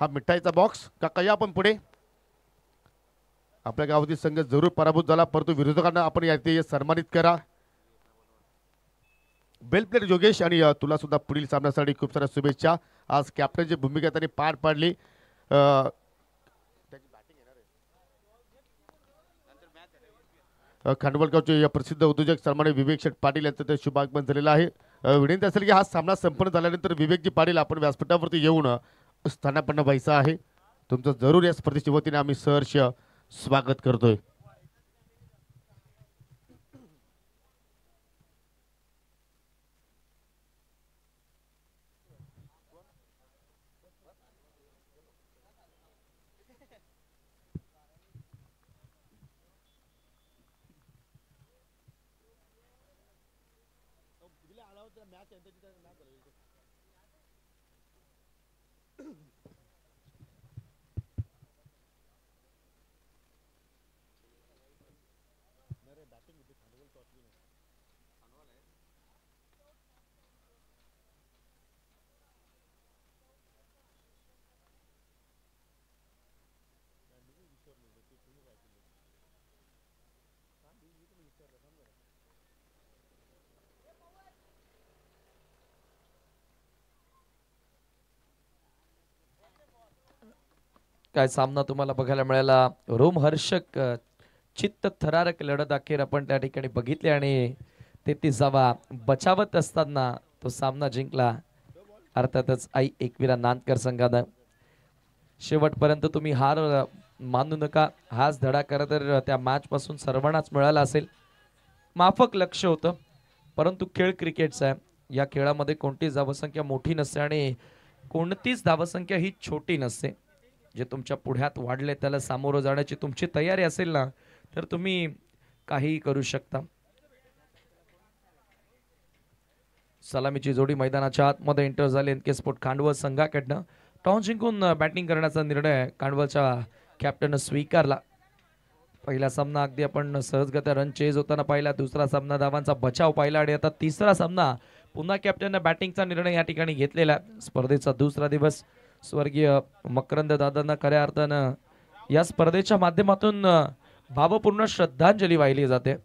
हा मिठाईचा बॉक्स. काका या आपण पुढे. आपल्या गावातील संघ जरूर पराभूत झाला, परंतु विरोधकांना आपण याचे सन्मानित करा. वेल प्लेड योगेश, आणि तुला सुद्धा पुढील सामन्यासाठी खूप साऱ्या शुभेच्छा. आज कॅप्टनची भूमिका त्यांनी पार पाडली. खांडवलगावचे प्रसिद्ध उद्योजक सन्माननीय विवेक शेठ पाटील यांचं ते शुभागमन झालेलं आहे. विनंती असेल की हा सामना संपन्न झाल्यानंतर विवेकजी पाटील आपण व्यासपीठावरती येऊन स्थानापन्न व्हायचं आहे. तुमचं जरूर या स्पर्धेच्या वतीने आम्ही सहर्ष स्वागत करतोय. काय सामना तुम्हाला बघायला मिळाला. रोमहर्षक चित्त थरारक लढत अखेर आपण त्या ठिकाणी बघितली आणि 33वा बचावत असताना तो सामना जिंकला. अर्थातच आई एकविरा नांदकर संघानं. शेवटपर्यंत तुम्ही हार मानू नका. हाच धडा खरं तर त्या मॅच पासून सर्वांनाच मिळाला असेल. माफक लक्ष होतं, परंतु खेळ क्रिकेटचा आहे. या खेळामध्ये कोणतीच धावसंख्या मोठी नसते आणि कोणतीच धावसंख्या ही छोटी नसते. जे तुमच्या पुढ्यात वाढले त्याला सामोरं जाण्याची तुमची तयारी असेल ना, तर तुम्ही काहीही करू शकता. सलामीची जोडी मैदानाच्या आतमध्ये एंटर झाली. एनके स्पोर्ट खांडवल संघाकडनं टॉस जिंकून बॅटिंग करण्याचा निर्णय खांडवलच्या कॅप्टन स्वीकारला. पहिला सामना अगदी आपण सहजगत्या रन चेज होताना पाहिला. दुसरा सामना धावांचा बचाव पाहिला आणि आता तिसरा सामना पुन्हा कॅप्टनने बॅटिंगचा निर्णय या ठिकाणी घेतलेला. स्पर्धेचा दुसरा दिवस. स्वर्गीय मकरंद दादांना खऱ्या अर्थानं या स्पर्धेच्या माध्यमातून भावपूर्ण श्रद्धांजली वाहिली जाते.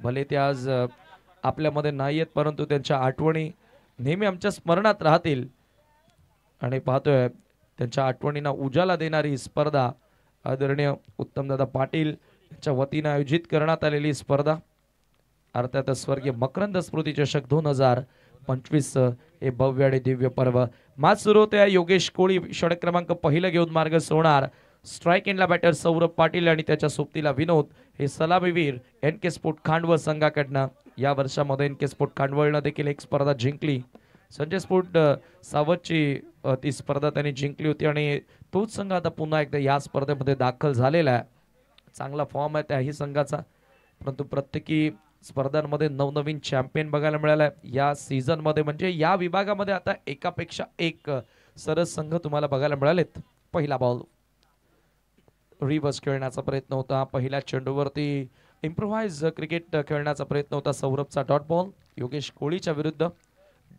भले ते आज आपल्यामध्ये नाही आहेत, परंतु त्यांच्या आठवणी नेहमी आमच्या स्मरणात राहतील. आणि पाहतोय त्यांच्या आठवणींना उजाला देणारी स्पर्धा आदरणीय उत्तमदादा पाटील यांच्या वतीने आयोजित करण्यात आलेली स्पर्धा. अर्थात स्वर्गीय मकरंद स्मृती चषक 2025 हे भव्य आणि दिव्य पर्व. मॅच सुरू होते. योगेश कोळी षटक क्रमांक पहिलं घेऊन मार्ग सोडणार. स्ट्राईक एंडला बॅटर सौरभ पाटील आणि त्याच्या सोबतीला विनोद हे सलामीवीर एनके स्पोर्ट खांडवल संघाकडनं. या वर्षामध्ये एनके स्पोर्ट खांडवलनं देखील एक स्पर्धा जिंकली. संजय स्पोर्ट सावतची ती स्पर्धा त्यांनी जिंकली होती आणि तोच संघ आता पुन्हा एकदा या स्पर्धेमध्ये दाखल झालेला आहे. चांगला फॉर्म आहे त्याही संघाचा, परंतु प्रत्येकी स्पर्धांमध्ये नवनवीन चॅम्पियन बघायला मिळाला या सीझन मध्ये. म्हणजे या विभागामध्ये आता एकापेक्षा एक सरस संघ तुम्हाला बघायला मिळालेत. पहिला बॉल रिव्हर्स खेळण्याचा प्रयत्न होता. पहिल्या चेंडूवरती इम्प्रोव्हाइज क्रिकेट खेळण्याचा प्रयत्न होता. सौरभचा डॉट बॉल योगेश कोळीच्या विरुद्ध.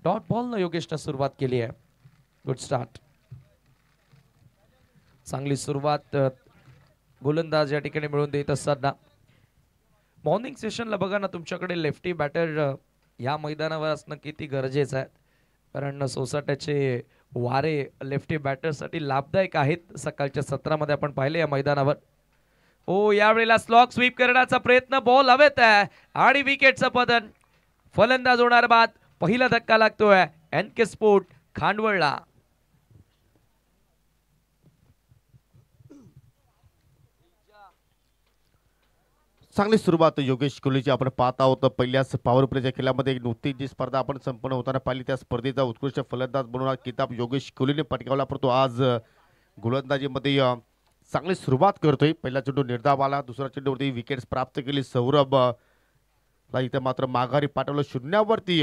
डॉट बॉलनं योगेशनं सुरुवात केली आहे. Good start. चांगली सुरुवात गोलंदाज या ठिकाणी मिळून देत असताना. मॉर्निंग सेशनला बघा ना, तुमच्याकडे लेफ्टी बॅटर या मैदानावर असणं किती गरजेचं आहे. कारण सोसाट्याचे वारे लेफ्टी बॅटरसाठी लाभदायक आहेत. सकाळच्या सत्रामध्ये आपण पाहिले या मैदानावर. ओ यावेळेला स्लॉग स्वीप करण्याचा प्रयत्न. बॉल हवेत आहे आणि विकेटचं पतन. फलंदाज होणार बाद. पहिला धक्का लागतोय एनके स्पोर्ट खांडवळला. चांगली सुरुवात योगेश कोहलीची आपण पाहत आहोत. पहिल्याच पॉवर प्लेच्या खेळामध्ये एक नुकतीच जी स्पर्धा आपण संपन्न होताना पाहिली, त्या स्पर्धेचा उत्कृष्ट फलंदाज म्हणून किताब योगेश कोहलीने पटकावला. परंतु आज गोलंदाजीमध्ये चांगली सुरुवात करतोय. पहिला चेंडू निर्धाव आला. दुसऱ्या चेंडूवरती विकेट्स प्राप्त केली. सौरभ इथे मात्र माघारी पाठवलं. शून्यावरती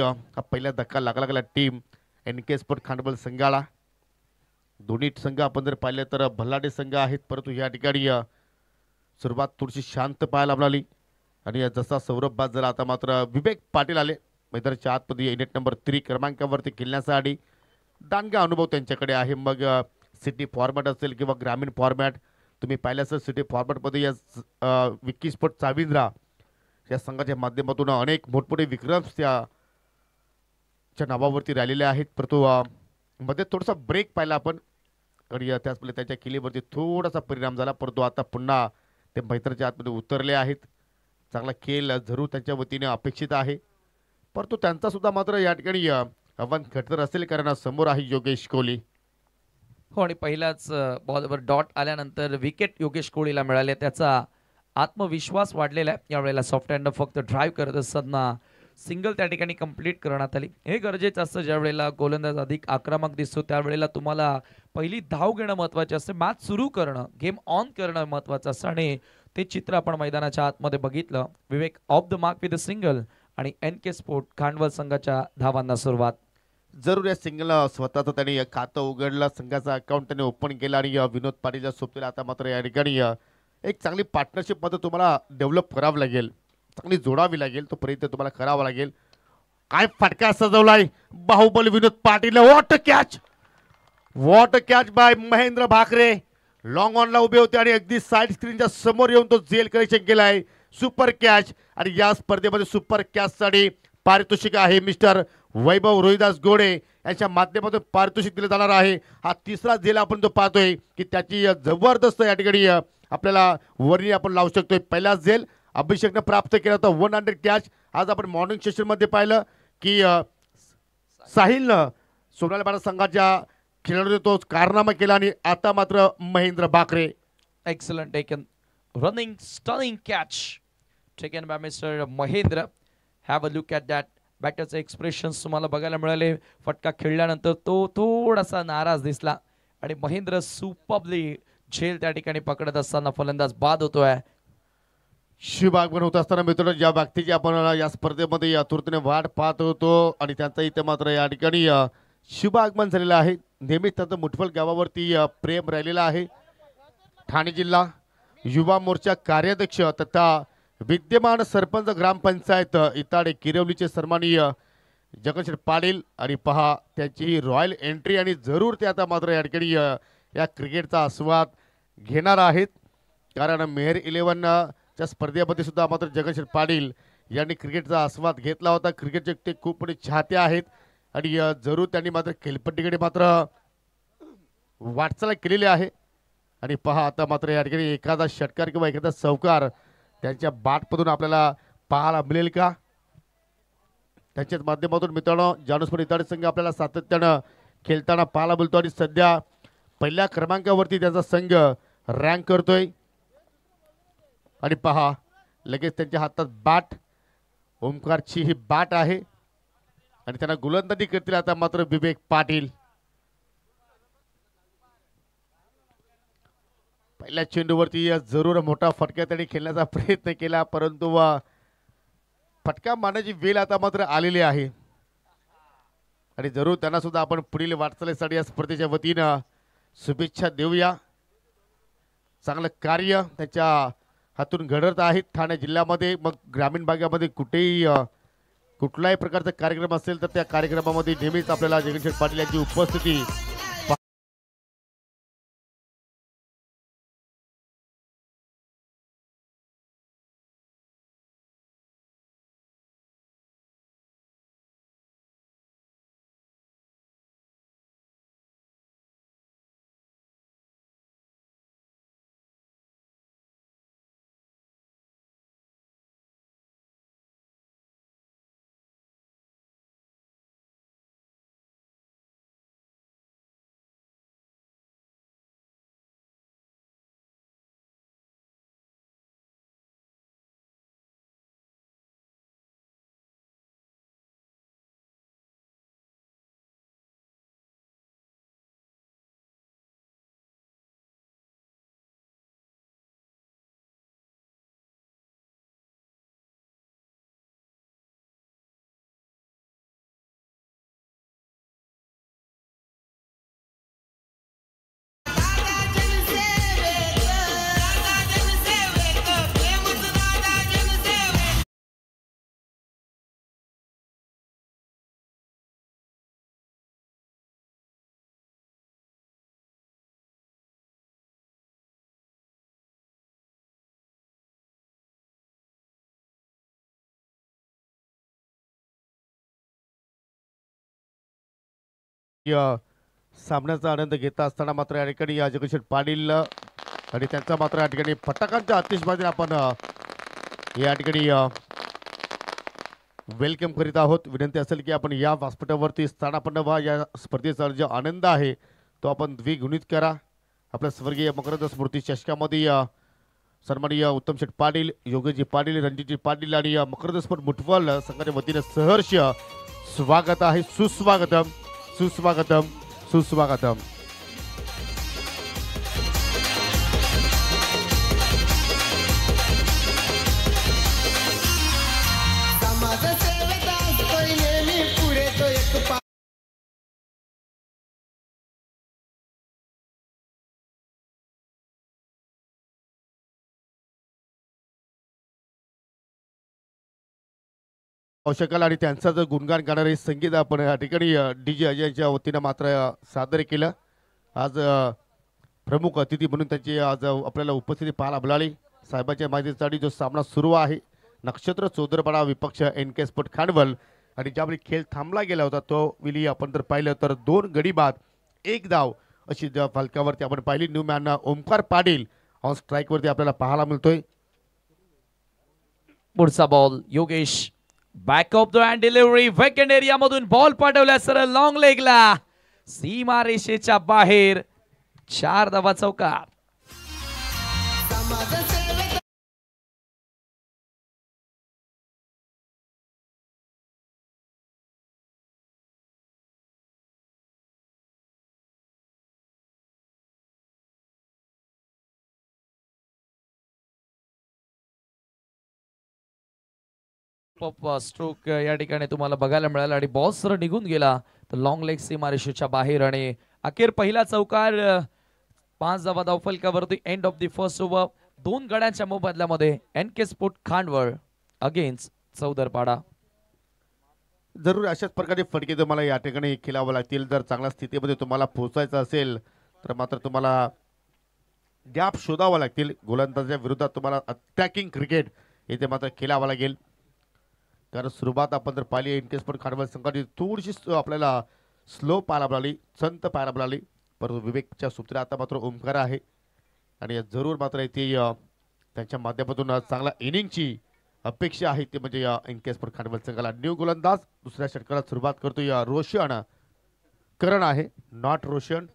पहिला धक्का लागला टीम एनके स्पोर्ट खांडवल संघाला. दोन्ही संघ आपण जर पाहिले तर भल्लाडे संघ आहेत, परंतु या ठिकाणी सुरुवात थोडीशी शांत पाहायला मिळाली. आणि जसा सौरभ बाद झाला, आता मात्र विवेक पाटील आले मैदानाच्या आतमध्ये. युनिट नंबर 3 क्रमांकावरती खेळण्यासाठी दांडगा अनुभव त्यांच्याकडे आहे. मग सिटी फॉर्मॅट असेल किंवा ग्रामीण फॉर्मॅट तुम्ही पाहिलं असेल. सिटी फॉर्मॅटमध्ये या विक्की स्पोर्ट चाविंद्रा या संघाच्या माध्यमातून अनेक मोठमोठे विक्रम च्या नावावरती राहिलेले आहेत. परंतु मध्ये थोडासा ब्रेक पाहिला आपण आणि त्याच पहिले त्याच्या किल्लीवरती थोडासा परिणाम झाला. परंतु आता पुन्हा ते मैदानाच्या आतमध्ये उतरले आहेत. चांगला खेळ जरूर त्यांच्या वतीने अपेक्षित आहे. परंतु त्यांचा सुद्धा मात्र या ठिकाणी आव्हान खडतर असेल कारण समोर आहे योगेश कोहली. हो आणि पहिल्याच बॉलवर डॉट आल्यानंतर विकेट योगेश कोहलीला मिळाले. त्याचा आत्मविश्वास वाढलेला आहे. यावेळेला सॉफ्ट हँड फक्त ड्राईव्ह करत असताना सिंगल त्या ठिकाणी कंप्लीट करण्यात आली. हे गरजेचं असतं ज्या वेळेला गोलंदाज अधिक आक्रमक दिसतो त्यावेळेला तुम्हाला पहिली धाव घेणं महत्त्वाचे असते. मॅच सुरू करणं, गेम ऑन करणं महत्त्वाचं असतं आणि ते चित्र आपण मैदानाच्या आतमध्ये बघितलं. Vivek off the mark with a single आणि NK स्पोर्ट खांडवल संघाच्या धावांना सुरुवात. जरूर या सिंगल स्वतःचं त्यांनी खातं उघडलं, संघाचा अकाउंट त्यांनी ओपन केला आणि विनोद पाटीलच्या सोबतीला आता मात्र या ठिकाणी एक चांगली पार्टनरशिप मध्ये तुम्हाला डेव्हलप करावं लागेल, चांगली जोडावी लागेल. तो प्रयत्न तुम्हाला करावा लागेल. काय फटका सजवलाय Baahubali Vinod Patil. What catch by Mahendra Bhakare. Long ऑनला उभे होते आणि अगदी साईड स्क्रीनच्या समोर येऊन तो जेल कलेक्शन केलाय. सुपर कॅच आणि या स्पर्धेमध्ये सुपर कॅचसाठी पारितोषिक आहे मिस्टर वैभव रोहिदास गोडे यांच्या माध्यमातून पारितोषिक दिलं जाणार आहे. हा तिसरा जेल आपण तो पाहतोय की त्याची जबरदस्त या ठिकाणी आपल्याला वर्णी आपण लावू शकतोय. पहिलाच जेल अभिषेकने प्राप्त केला होता 100 कॅच. आज आपण मॉर्निंग सेशन मध्ये पाहिलं की साहिलनं सोनालीबाणा संघाच्या खेळाडूने तो कारनामा केला आणि आता मात्र Mahendra Bhakare. Excellent taken. Running, stunning catch taken by Mr. Mahendra. Have a look at that. बॅटरचे एक्सप्रेशन्स तुम्हाला बघायला मिळाले. फटका खेळल्यानंतर तो थोडासा नाराज दिसला आणि महेंद्र सुपरबली झेल त्या ठिकाणी पकडत असताना फलंदाज बाद होतोय. शुभ आगमन होत असताना मित्रांनो ज्या व्यक्तीची आपण या स्पर्धेमध्ये आतुरतेने वाट पाहत होतो आणि त्यांचा इथे मात्र या ठिकाणी शुभ आगमन झालेलं आहे. नेहमीच त्यांचं मुठवल गावावरती प्रेम राहिलेलं आहे. ठाणे जिल्हा युवा मोर्चा कार्याध्यक्ष तथा विद्यमान सरपंच ग्रामपंचायत इताडे किरवलीचे सन्माननीय जगनशेठ पाटील आणि पहा त्यांची रॉयल एंट्री आणि जरूर ते आता मात्र या ठिकाणी या क्रिकेटचा आस्वाद घेणार आहेत. कारण मेहर 11 च्या स्पर्धेमध्ये सुद्धा मात्र जगनशेठ पाटील यांनी क्रिकेटचा आस्वाद घेतला होता. क्रिकेटचे ते खूप मोठे चाहते आहेत आणि जरूर त्यांनी मात्र खेळपट्टीकडे मात्र वाटचाल केलेली आहे. आणि पहा आता मात्र या ठिकाणी एखादा षटकार किंवा एखादा चौकार त्यांच्या बाटमधून आपल्याला पाहायला मिळेल का. त्यांच्याच माध्यमातून मित्रांनो जानूसपूर इताडे संघ आपल्याला सातत्यानं खेळताना पाहायला मिळतो आणि सध्या पहिल्या क्रमांकावरती त्याचा संघ रँक करतोय. आणि पहा लगेच त्यांच्या हातात बॅट, ओमकारची ही बॅट आहे आणि त्यांना गोलंदाजी करतील आता मात्र विवेक पाटील. पहिल्या चेंडूवरती जरूर मोठा फटका त्यांनी खेळण्याचा प्रयत्न केला परंतु फटका मारण्याची वेळ आता मात्र आलेली आहे आणि जरूर त्यांना सुद्धा आपण पुढील वाटचालीसाठी या स्पर्धेच्या वतीनं शुभेच्छा देऊया. चांगलं कार्य त्याच्या हातून घडत आहेत ठाणे जिल्ह्यामध्ये. मग ग्रामीण भागामध्ये कुठलाही प्रकारचा कार्यक्रम असेल तर त्या कार्यक्रमामध्ये नेहमीच आपल्याला जगनशेठ पाटील यांची उपस्थिती सामन्याचा आनंद घेत असताना मात्र या ठिकाणी जगदीश पाटील आणि त्यांचा मात्र या ठिकाणी फटाकांच्या आतिषबाजीने आपण या ठिकाणी वेलकम करीत आहोत. विनंती असेल की आपण या व्यासपीठावरती स्थानापन्न व्हा. या स्पर्धेचा जो आनंद आहे तो आपण द्विगुणित करा. आपल्या स्वर्गीय मकरंद स्मृती चषकामध्ये सन्माननीय उत्तम शेठ पाटील, योगेशजी पाटील, रणजितजी पाटील आणि मकरंद स्पोर्ट मुठवल संघाच्या वतीने सहर्ष स्वागत आहे. सुस्वागतम सुस्वागतम सुस्वागतम. औषकाल आणि त्यांचा जो गुणगान गाणारे संगीत आपण या ठिकाणी DJ अजयच्या वतीनं मात्र सादर केलं. आज प्रमुख अतिथी म्हणून त्यांची आज आपल्याला उपस्थिती पाहायला मिळाली. साहेबांच्या माहितीसाठी जो सामना सुरू आहे नक्षत्र चौदरपाडा विपक्ष NK स्पोर्ट खांडवल आणि ज्यावेळी खेळ थांबला गेला होता तो वेळी आपण जर पाहिलं तर 2 गडी बाद 1 धाव अशी फलकावरती आपण पाहिली. New man Omkar Patil on strike वरती आपल्याला पाहायला मिळतोय. पुढचा ball Yogesh back of the hand delivery वेकंड एरिया मधून बॉल पाठवल्या सरळ लॉंग लेगला सीमा रेषेच्या बाहेर 4 धावा चौकार. स्ट्रोक या ठिकाणी तुम्हाला बघायला मिळाला आणि बॉल सरळ निघून गेला तर लॉंग लेग सीमारेषेच्या बाहेर आणि अखेर पहिला चौकार 5 धावा धावफलकावरती end of the first over. 2 गड्यांच्या मोबदल्यामध्ये NK sport Khandval against Chaudarpada. जरूर अशाच प्रकारे फटके तुम्हाला या ठिकाणी खेळावं लागतील. जर चांगल्या स्थितीमध्ये तुम्हाला पोहोचायचं असेल तर मात्र तुम्हाला गॅप शोधावा लागतील. गोलंदाजाच्या विरोधात तुम्हाला अटॅकिंग क्रिकेट इथे मात्र खेळावं लागेल. कारण सुरुवात आपण जर पाहिली NK स्पोर्ट खांडवल संघाची थोडीशी आपल्याला स्लो पाहायला मिळाली, संत पाहायला मिळाली. परंतु विवेकच्या सूत्र आता मात्र ओमकार आहे आणि जरूर मात्र इथे त्यांच्या माध्यमातून चांगला इनिंगची अपेक्षा आहे. ते म्हणजे NK स्पोर्ट खांडवल संघाला. न्यू गोलंदाज दुसऱ्या षटकाला सुरुवात करतोय रोशन करण आहे, नॉट रोशन.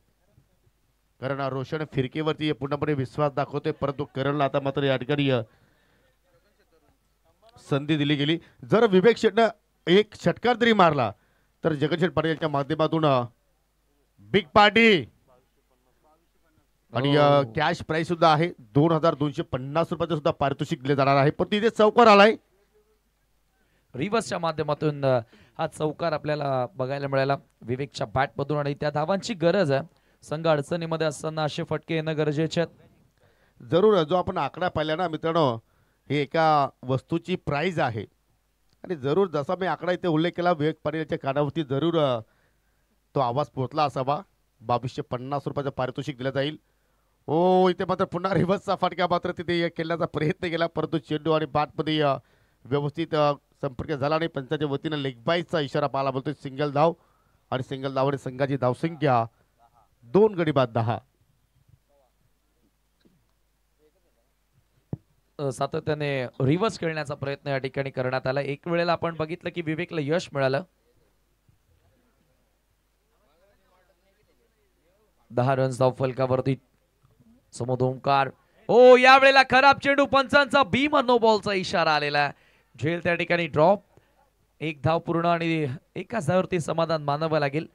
कारण रोशन फिरकीवरती पूर्णपणे विश्वास दाखवतोय परंतु करणला आता मात्र या ठिकाणी संधी दिली गेली. जर विवेक शेटनं एक षटकार जरी मारला तर जगदीश पाटीलच्या माध्यमातून बिग पार्टी आणि कॅश प्राइस सुद्धा आहे. 2250 रुपयाचं सुद्धा पारितोषिक दिले जाणार आहे. पण तिथे चौकार आलाय रिव्हर्सच्या माध्यमातून हा चौकार आपल्याला बघायला मिळाला विवेकच्या बॅट मधून आणि त्या धावांची गरज आहे. संघ अडचणीमध्ये असताना असे फटके येणं गरजेचे आहेत. जरूर जो आपण आकडा पाहिला ना मित्रांनो, हे एका वस्तूची प्राइस आहे आणि जरूर जसा मी आकडा इथे उल्लेख केला विवेक पाटीलच्या कानावरती जरूर तो आवाज पोहोचला असावा. 2250 रुपयाचं पारितोषिक दिलं जाईल. ओ इथे मात्र पुन्हा रिव्हर्सचा फटका मात्र तिथे खेळण्याचा प्रयत्न केला परंतु चेंडू आणि बॅटमध्ये व्यवस्थित संपर्क झाला नाही. पंचाच्या वतीनं लेग बाईचा इशारा पाहायला मिळतोय. सिंगल धाव आणि सिंगल धावने संघाची धावसंख्या 2 गडी बाद 10. सातत्याने रिव्हर्स खेळण्याचा प्रयत्न या ठिकाणी करण्यात आला. एक वेळेला आपण बघितलं की विवेकला यश मिळालं. 10 रन्स धावफलकावरती समोर ओमकार. ओ या वेळेला खराब चेंडू, पंचांचा भीम नो बॉलचा इशारा आलेला. झेल त्या ठिकाणी ड्रॉप. 1 धाव पूर्ण आणि एकाच धावावरती समाधान मानावं लागेल.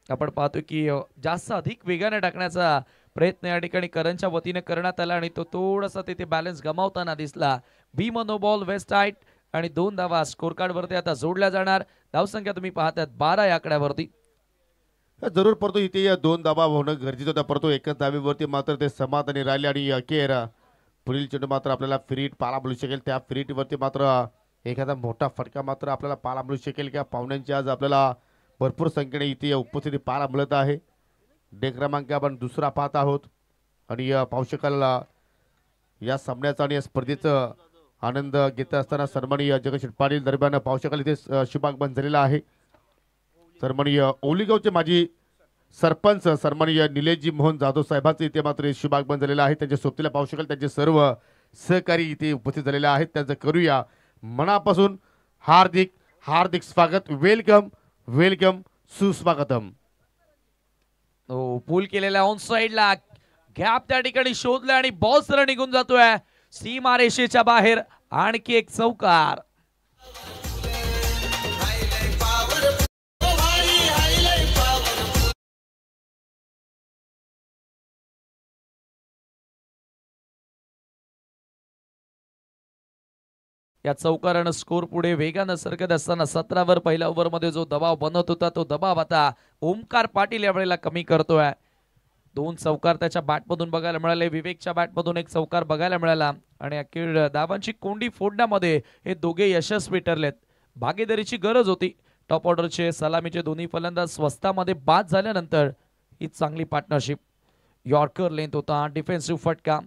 आपण पाहतो की जास्त अधिक वेगाने टाकण्याचा प्रयत्न या ठिकाणी करणच्या वतीने करण्यात आला आणि तो थोडासा तिथे बॅलन्स गमावताना दिसला. Beam no ball waist height आणि 2 धावा स्कोर कार्ड वरती आता जोडल्या जाणार. धावसंख्या तुम्ही पाहतात 12 या आकड्यावरती. जरूर परंतु इथे 2 धावा होणं गरजेचं होतं परंतु एकच धावेवरती मात्र ते समाधानी राहिले आणि अखेर पुढील चेंडू मात्र आपल्याला फ्रीट पाहायला मिळू शकेल. त्या फ्रीटवरती मात्र एखादा मोठा फटका मात्र आपल्याला पाहायला मिळू शकेल. किंवा पाहुण्यांची आज आपल्याला भरपूर संख्येने इथे उपस्थिती पाहायला मिळत आहे. डे क्रमांक आपण दुसरा पाहत आहोत आणि पाहू शकाल या सामन्याचा आणि या स्पर्धेचं आनंद घेत असताना सन्माननीय जगदीश पाटील दरम्यान पाहू शकाल इथे शुभागमन झालेला आहे. सन्माननीय ओलीगावचे माजी सरपंच सन्माननीय निलेशजी मोहन जाधव साहेबांचे इथे मात्र शुभागमन झालेलं आहे. त्यांच्या सोबतीला पाहू शकाल त्यांचे सर्व सहकारी इथे उपस्थित झालेले आहेत. त्यांचं करूया मनापासून हार्दिक हार्दिक स्वागत. वेलकम वेलकम, सुस्वागतम. हो, पूल केलेल्या ऑन साइडला गॅप त्या ठिकाणी शोधला आणि बॉल सरळ निघून जातोय सीमा रेषेच्या बाहेर. आणखी एक चौकार. या चौकारानं स्कोर पुढे वेगानं सरकत असताना 17 वर पहिल्या ओव्हरमध्ये जो दबाव बनत होता तो दबाव आता ओमकार पाटील यावेळेला कमी करतोय. 2 चौकार त्याच्या बॅटमधून बघायला मिळाले. विवेकच्या बॅटमधून एक चौकार बघायला मिळाला आणि अखेर धावांची कोंडी फोडण्यामध्ये हे दोघे यशस्वी ठरलेत. भागीदारीची गरज होती. टॉप ऑर्डरचे सलामीचे दोन्ही फलंदाज स्वस्तामध्ये बाद झाल्यानंतर ही चांगली पार्टनरशिप. यॉर्कर लेंथ होता, डिफेन्सिव्ह फटका,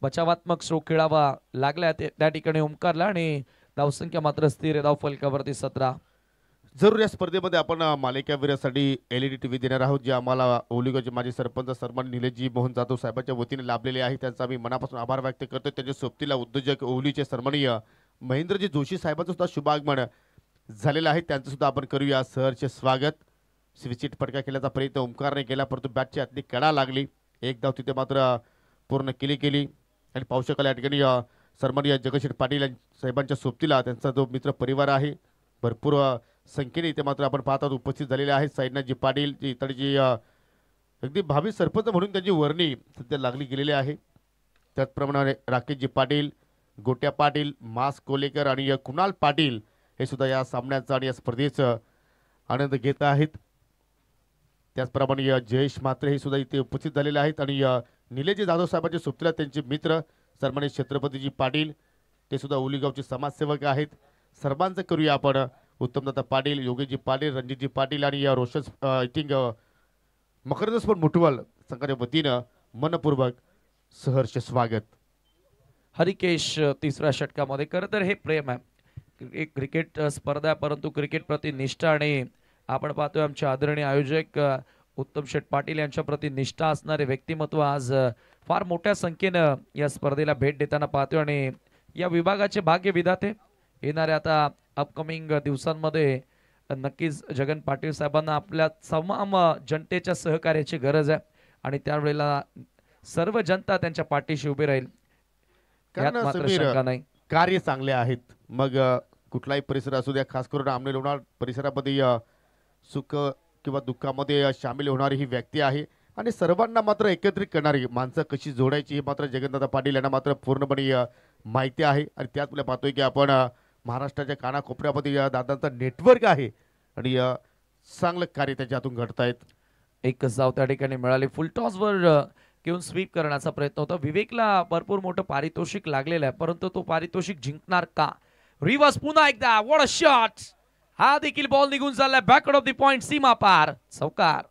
बचावात्मक स्ट्रोक खेळावा लागला त्या ठिकाणी ओमकारला आणि धावसंख्या मात्र स्थिर आहे. धाव फलकावरती 17. जरूर या स्पर्धेमध्ये आपण मालिकावीरासाठी LED TV देणार आहोत, जे आम्हाला ओलिगावचे माजी सरपंच सन्मान निलेशजी मोहन जाधव साहेबांच्या वतीने लाभलेले आहे. त्यांचा आम्ही मनापासून आभार व्यक्त करतो. त्यांच्या सोबतीला उद्योजक ओलीचे सन्माननीय महेंद्रजी जोशी साहेबांचं सुद्धा शुभागमन झालेलं आहे. त्यांचं सुद्धा आपण करूया सहर्ष स्वागत. स्विचिट फटका केल्याचा प्रयत्न ओमकारने केला, परंतु बॅटची आतली कडा लागली. एक धाव तिथे मात्र पूर्ण केली आणि पाहू शकाल या ठिकाणी सन्माननीय जगदीश पाटील साहेबांच्या सोबतीला त्यांचा जो मित्र परिवार आहे भरपूर संख्येने इथे मात्र आपण पाहतात उपस्थित झालेले आहेत. साईनाथजी पाटील जी इतरजी अगदी भावी सरपंच म्हणून त्यांची वर्णी सध्या लागली गेलेली आहे. त्याचप्रमाणे राकेशजी पाटील, गोट्या पाटील, मास कोलेकर आणि कुणाल पाटील हे सुद्धा या सामन्याचा आणि या स्पर्धेचा आनंद घेत आहेत. त्याचप्रमाणे जयेश मात्रे हे सुद्धा इथे उपस्थित झालेले आहेत आणि निलेशजी जाधव साहेबांच्या सोबतीला त्यांचे मित्र सन्मानित छत्रपतीजी पाटील ते सुद्धा ओलीगावचे समाजसेवक आहेत. सर्वांचं करूया आपण उत्तमदत्ता पाटील, योगेशजी पाटील, रणजितजी पाटील आणि Roshan I think Makarand sport Muthval संघाच्या वतीनं मनपूर्वक सहर्ष स्वागत. हरिकेश तिसऱ्या षटकामध्ये. खरं तर हे प्रेम आहे. क्रिकेट स्पर्धा आहे, परंतु क्रिकेट प्रति निष्ठा आणि आपण पाहतोय आमचे आदरणीय आयोजक उत्तम शेठ पाटील यांच्या प्रति निष्ठा असणारे व्यक्तिमत्व आज फार मोठ्या संख्येनं या स्पर्धेला भेट देताना पाहतोय आणि या विभागाचे भाग्य विधाते येणाऱ्या आता अपकमिंग दिवसांमध्ये नक्कीच जगन पाटील साहेबांना आपल्या तमाम जनतेच्या सहकार्याची गरज आहे आणि त्यावेळेला सर्व जनता त्यांच्या पाठीशी उभी राहील यात मात्र शंका नाही. कार्य चांगले आहेत. मग कुठलाही परिसर असू द्या, खास करून आमने लोणार परिसरामध्ये सुख किंवा दुःखामध्ये सामील होणारी ही व्यक्ती आहे आणि सर्वांना मात्र एकत्रित करणारी माणसं कशी जोडायची हे मात्र जगनदादा पाटील यांना मात्र पूर्णपणे माहिती आहे. आणि त्यात आपल्या पाहतोय की आपण महाराष्ट्राच्या कानाकोपऱ्यामध्ये या दादांचा नेटवर्क आहे आणि चांगलं कार्य त्याच्या हातून घडतायत. एकच धाव त्या ठिकाणी मिळाली. फुल टॉसवर घेऊन स्वीप करण्याचा प्रयत्न होता. विवेकला भरपूर मोठं पारितोषिक लागलेलं आहे, परंतु तो पारितोषिक जिंकणार का? रिवर्स पुन्हा एकदा, व्हॉट अ शॉट. हा देखील बॉल निघून चाललाय बॅकवर्ड ऑफ द पॉइंट, सीमा पार, चौकार.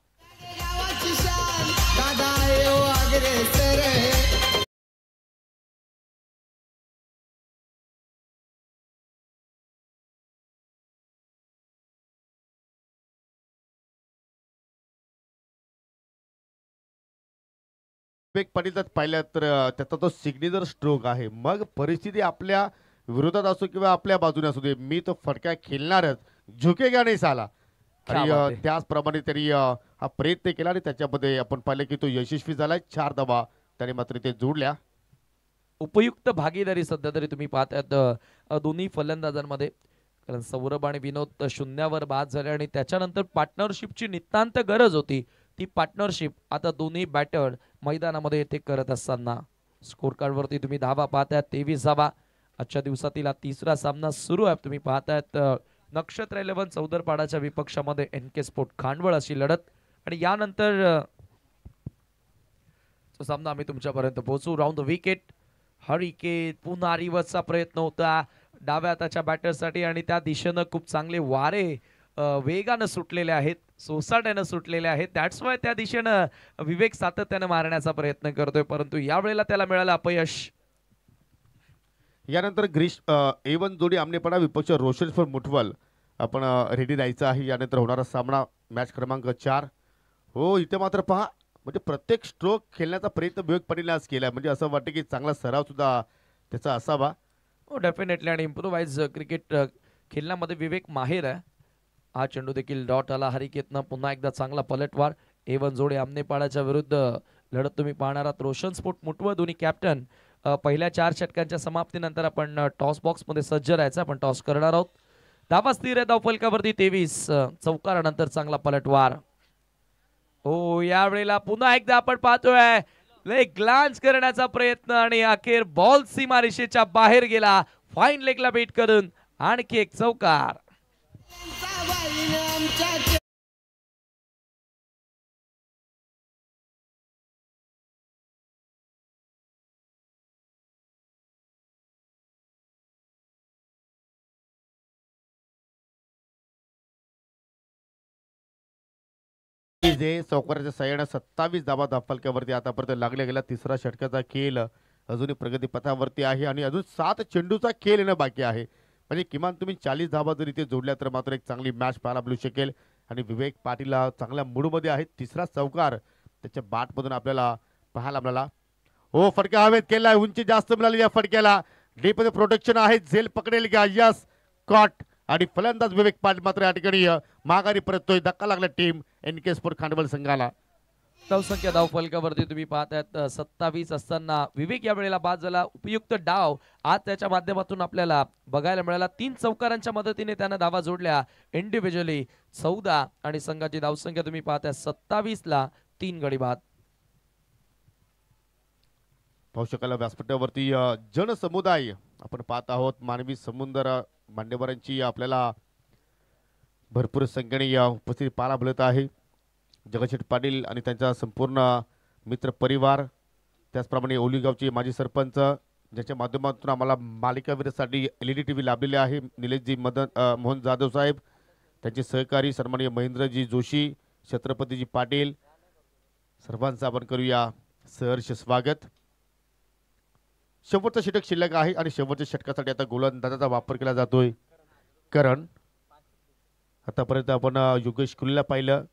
विवेक पाटील जर पाहिलं तर त्याचा तो सिग्नेचर स्ट्रोक आहे. मग परिस्थिती आपल्या विरोधात असो किंवा आपल्या बाजूने असू दे, मी तो फटका खेळणारच, झुकेगा नाही साला. आणि त्याचप्रमाणे त्यांनी हा प्रयत्न केला आणि त्याच्यामध्ये आपण पाहिलं की तो यशस्वी झालाय. 4 धावा त्याने मात्र ते जोडल्या. उपयुक्त भागीदारी सध्या तरी तुम्ही पाहतायत दोन्ही फलंदाजांमध्ये, कारण सौरभ आणि विनोद शून्यावर बाद झाले आणि त्याच्यानंतर पार्टनरशिपची नितांत गरज होती. ती पार्टनरशिप आता दोन्ही बॅटर मैदानामध्ये येथे करत असताना स्कोर कार्डवरती तुम्ही धावा पाहतायत 23 धावा. आजच्या दिवसातील हा तिसरा सामना सुरू आहे. तुम्ही पाहतायत नक्षत्र 11 चौदरपाडाच्या विपक्षामध्ये NK स्पोर्ट खांडवळ अशी लढत आणि यानंतर तो सामना आम्ही तुमच्यापर्यंत पोहोचू. Round the wicket. हरिकेन पुन्हा रिवर्सचा प्रयत्न होता डाव्या हाताच्या बॅटरसाठी आणि त्या दिशेनं खूप चांगले वारे वेगानं सुटलेले आहेत, सोसाट्यानं सुटलेले आहेत. दॅट्स वाय त्या दिशेनं विवेक सातत्यानं मारण्याचा प्रयत्न करतोय, परंतु यावेळेला त्याला मिळालं अपयश. यानंतर ग्रीश A1 जोडी आमनेपणा विपक्ष रोशन फॉर मुठवल आपण रेडी राहायचं आहे. यानंतर होणारा सामना मॅच क्रमांक 4 हो, इथे मात्र पहा म्हणजे प्रत्येक स्ट्रोक खेळण्याचा प्रयत्न विवेक पाटीलने आज केलाय. म्हणजे असं वाटतं की चांगला सराव सुद्धा त्याचा असावा. हो डेफिनेटली आणि इम्प्रोवाइज क्रिकेट खेळण्यामध्ये विवेक माहेर आहे. हा चेंडू देखील डॉट आला हरिकेतनं पुन्हा एकदा चांगला पलटवार. एवन जोडे आमनेपाडाच्या विरुद्ध लढत तुम्ही पाहणार आहात. रोशन स्पोर्ट मुटवं दोन्ही कॅप्टन. पहिल्या 4 षटकांच्या समाप्तीनंतर आपण टॉस बॉक्समध्ये सज्ज राहायचं. आपण टॉस करणार आहोत. धावा स्थिर आहे धावफलकावरती 23. चौकारानंतर चांगला पलटवार. हो यावेळेला पुन्हा एकदा आपण पाहतोय लेग ग्लान्स करण्याचा प्रयत्न आणि अखेर बॉल सीमारेषेच्या बाहेर गेला. फाईन लेगला बेट करून आणखी एक चौकार. की जे चौकाराच्या सहाय्याने 27 धावा धावफलकावरती आतापर्यंत लागल्या गेला. तिसरा षटकाचा खेळ अजूनही प्रगतीपथावरती आहे आणि अजून 7 चेंडूचा खेळ येणं बाकी आहे. म्हणजे किमान तुम्ही 40 धावा जर इथे जोडल्या तर मात्र एक चांगली मॅच पाहायला मिळू शकेल. आणि विवेक पाटील चांगल्या मूडमध्ये आहे. तिसरा चौकार त्याच्या बॅटमधून आपल्याला पाहायला मिळाला. हो फटका हवेत केलाय. उंची जास्त मिळाली या फटक्याला. डीप मध्ये प्रोटेक्शन आहे. झेल पकडेल का? Yes caught. आणि फलंदाज विवेक पाटील मात्र या ठिकाणी माघारी परततोय. धक्का लागला टीम एनके स्पोर्ट खांडवल संघाला. धावसंख्या धावफलकावरती तुम्ही पाहतायत 27 असताना विवेक या वेळेला बाद झाला. उपयुक्त डाव आज त्याच्या माध्यमातून आपल्याला बघायला मिळाला. 3 चौकारांच्या मदतीने त्यानं धावा जोडल्या इंडिव्हिज्युअली 14 आणि संघाची धावसंख्या तुम्ही पाहताय 27 ला 3 गडी बाद. पाहू शकाल व्यासपीठावरती जनसमुदाय आपण पाहत आहोत. मानवी समुद्र मान्यवरांची आपल्याला भरपूर संख्येने उपस्थिती पाहायला मिळत आहे. जगदशेठ पाटील आणि त्यांचा संपूर्ण मित्र परिवार, त्याचप्रमाणे ओलीगावचे माजी सरपंच ज्याच्या माध्यमातून आम्हाला मालिकावीरासाठी LED TV लाभलेले आहे. निलेशजी मोहन जाधव साहेब, त्यांचे सहकारी सन्माननीय महेंद्रजी जोशी, छत्रपतीजी पाटील, सर्वांचं आपण करूया सहर्ष स्वागत. शेवटचा षटक शिल्लक आहे आणि शेवटच्या षटकासाठी आता गोलंदाजाचा वापर केला जातोय. करण आतापर्यंत आपण योगेश कुलीला पाहिलं,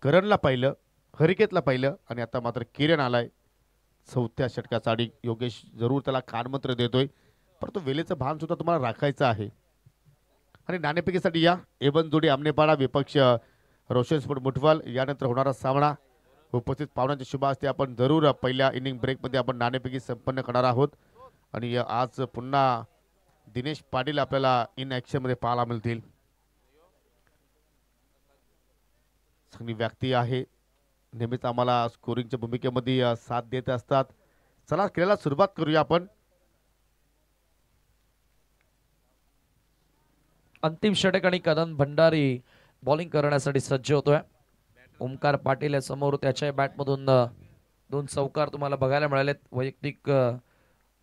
करणला पाहिलं, हरिकेतला पाहिलं आणि आता मात्र किरण आलाय चौथ्या षटकासाठी. योगेश जरूर त्याला कानमंत्र देतोय, परंतु वेळेचं भान सुद्धा तुम्हाला राखायचं आहे. आणि नाणेफेकीसाठी या एवन जोडी आमनेपाडा विपक्ष रोशन स्पोर्ट मुठवाल यानंतर होणारा सामना. उपस्थित पाहुण्यांच्या शुभ हस्ते आपण जरूर पहिल्या इनिंग ब्रेकमध्ये आपण नाणेफेकी संपन्न करणार आहोत. आणि आज पुन्हा दिनेश पाटील आपल्याला इन ॲक्शनमध्ये पाहायला मिळतील. चांगली व्यक्ती आहे, नेहमीच आम्हाला स्कोरिंगच्या भूमिकेमध्ये साथ देत असतात. चला खेळायला सुरुवात करूया आपण. अंतिम षटक आणि कदम भंडारी बॉलिंग करण्यासाठी सज्ज होतोय. ओमकार पाटील या समोर त्याच्या बॅटमधून 2 चौकार तुम्हाला बघायला मिळालेत. वैयक्तिक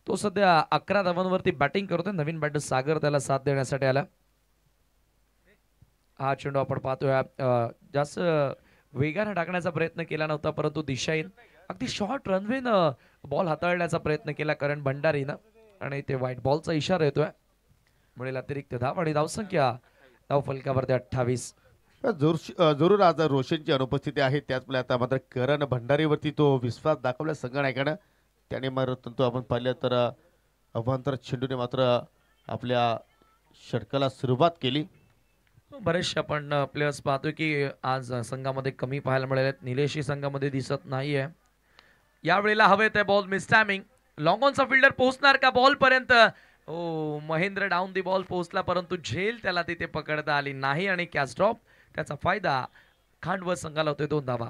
तो सध्या 11 धावांवरती बॅटिंग करतोय. नवीन बॅटर सागर त्याला साथ देण्यासाठी आला. हा चेंडू आपण पाहतोय जास्त वेगाने टाकण्याचा प्रयत्न केला नव्हता, परंतु दिशाहीन अगदी शॉर्ट रनवेनं बॉल हाताळण्याचा प्रयत्न केला करण भंडारीनं आणि ते व्हाईट बॉलचा इशारा येतोय. मिळेल अतिरिक्त धाव आणि धावसंख्या धावफलकावरती 28. जरूर आज रोशनची अनुपस्थिती आहे. त्याचमुळे आता मात्र करण भंडारीवरती तो विश्वास दाखवला संघनायकानं. त्याने मात्र तो आपण पाहिलं तर अवांतर चेंडूने मात्र आपल्या षटकाला सुरुवात केली. बरेचसे आपण प्लेयर्स पाहतोय की आज संघामध्ये कमी पाहायला मिळाले. निलेशी संघामध्ये दिसत नाहीये. यावेळेला हवे ते बॉल मिस टायमिंग. लॉंग ऑनचा फिल्डर पोहोचणार का बॉल पर्यंत? Oh Mahendra down the ball पोहोचला, परंतु झेल त्याला तिथे पकडता आली नाही आणि कॅच ड्रॉप. त्याचा फायदा खांडव संघाला होतोय 2 धावा.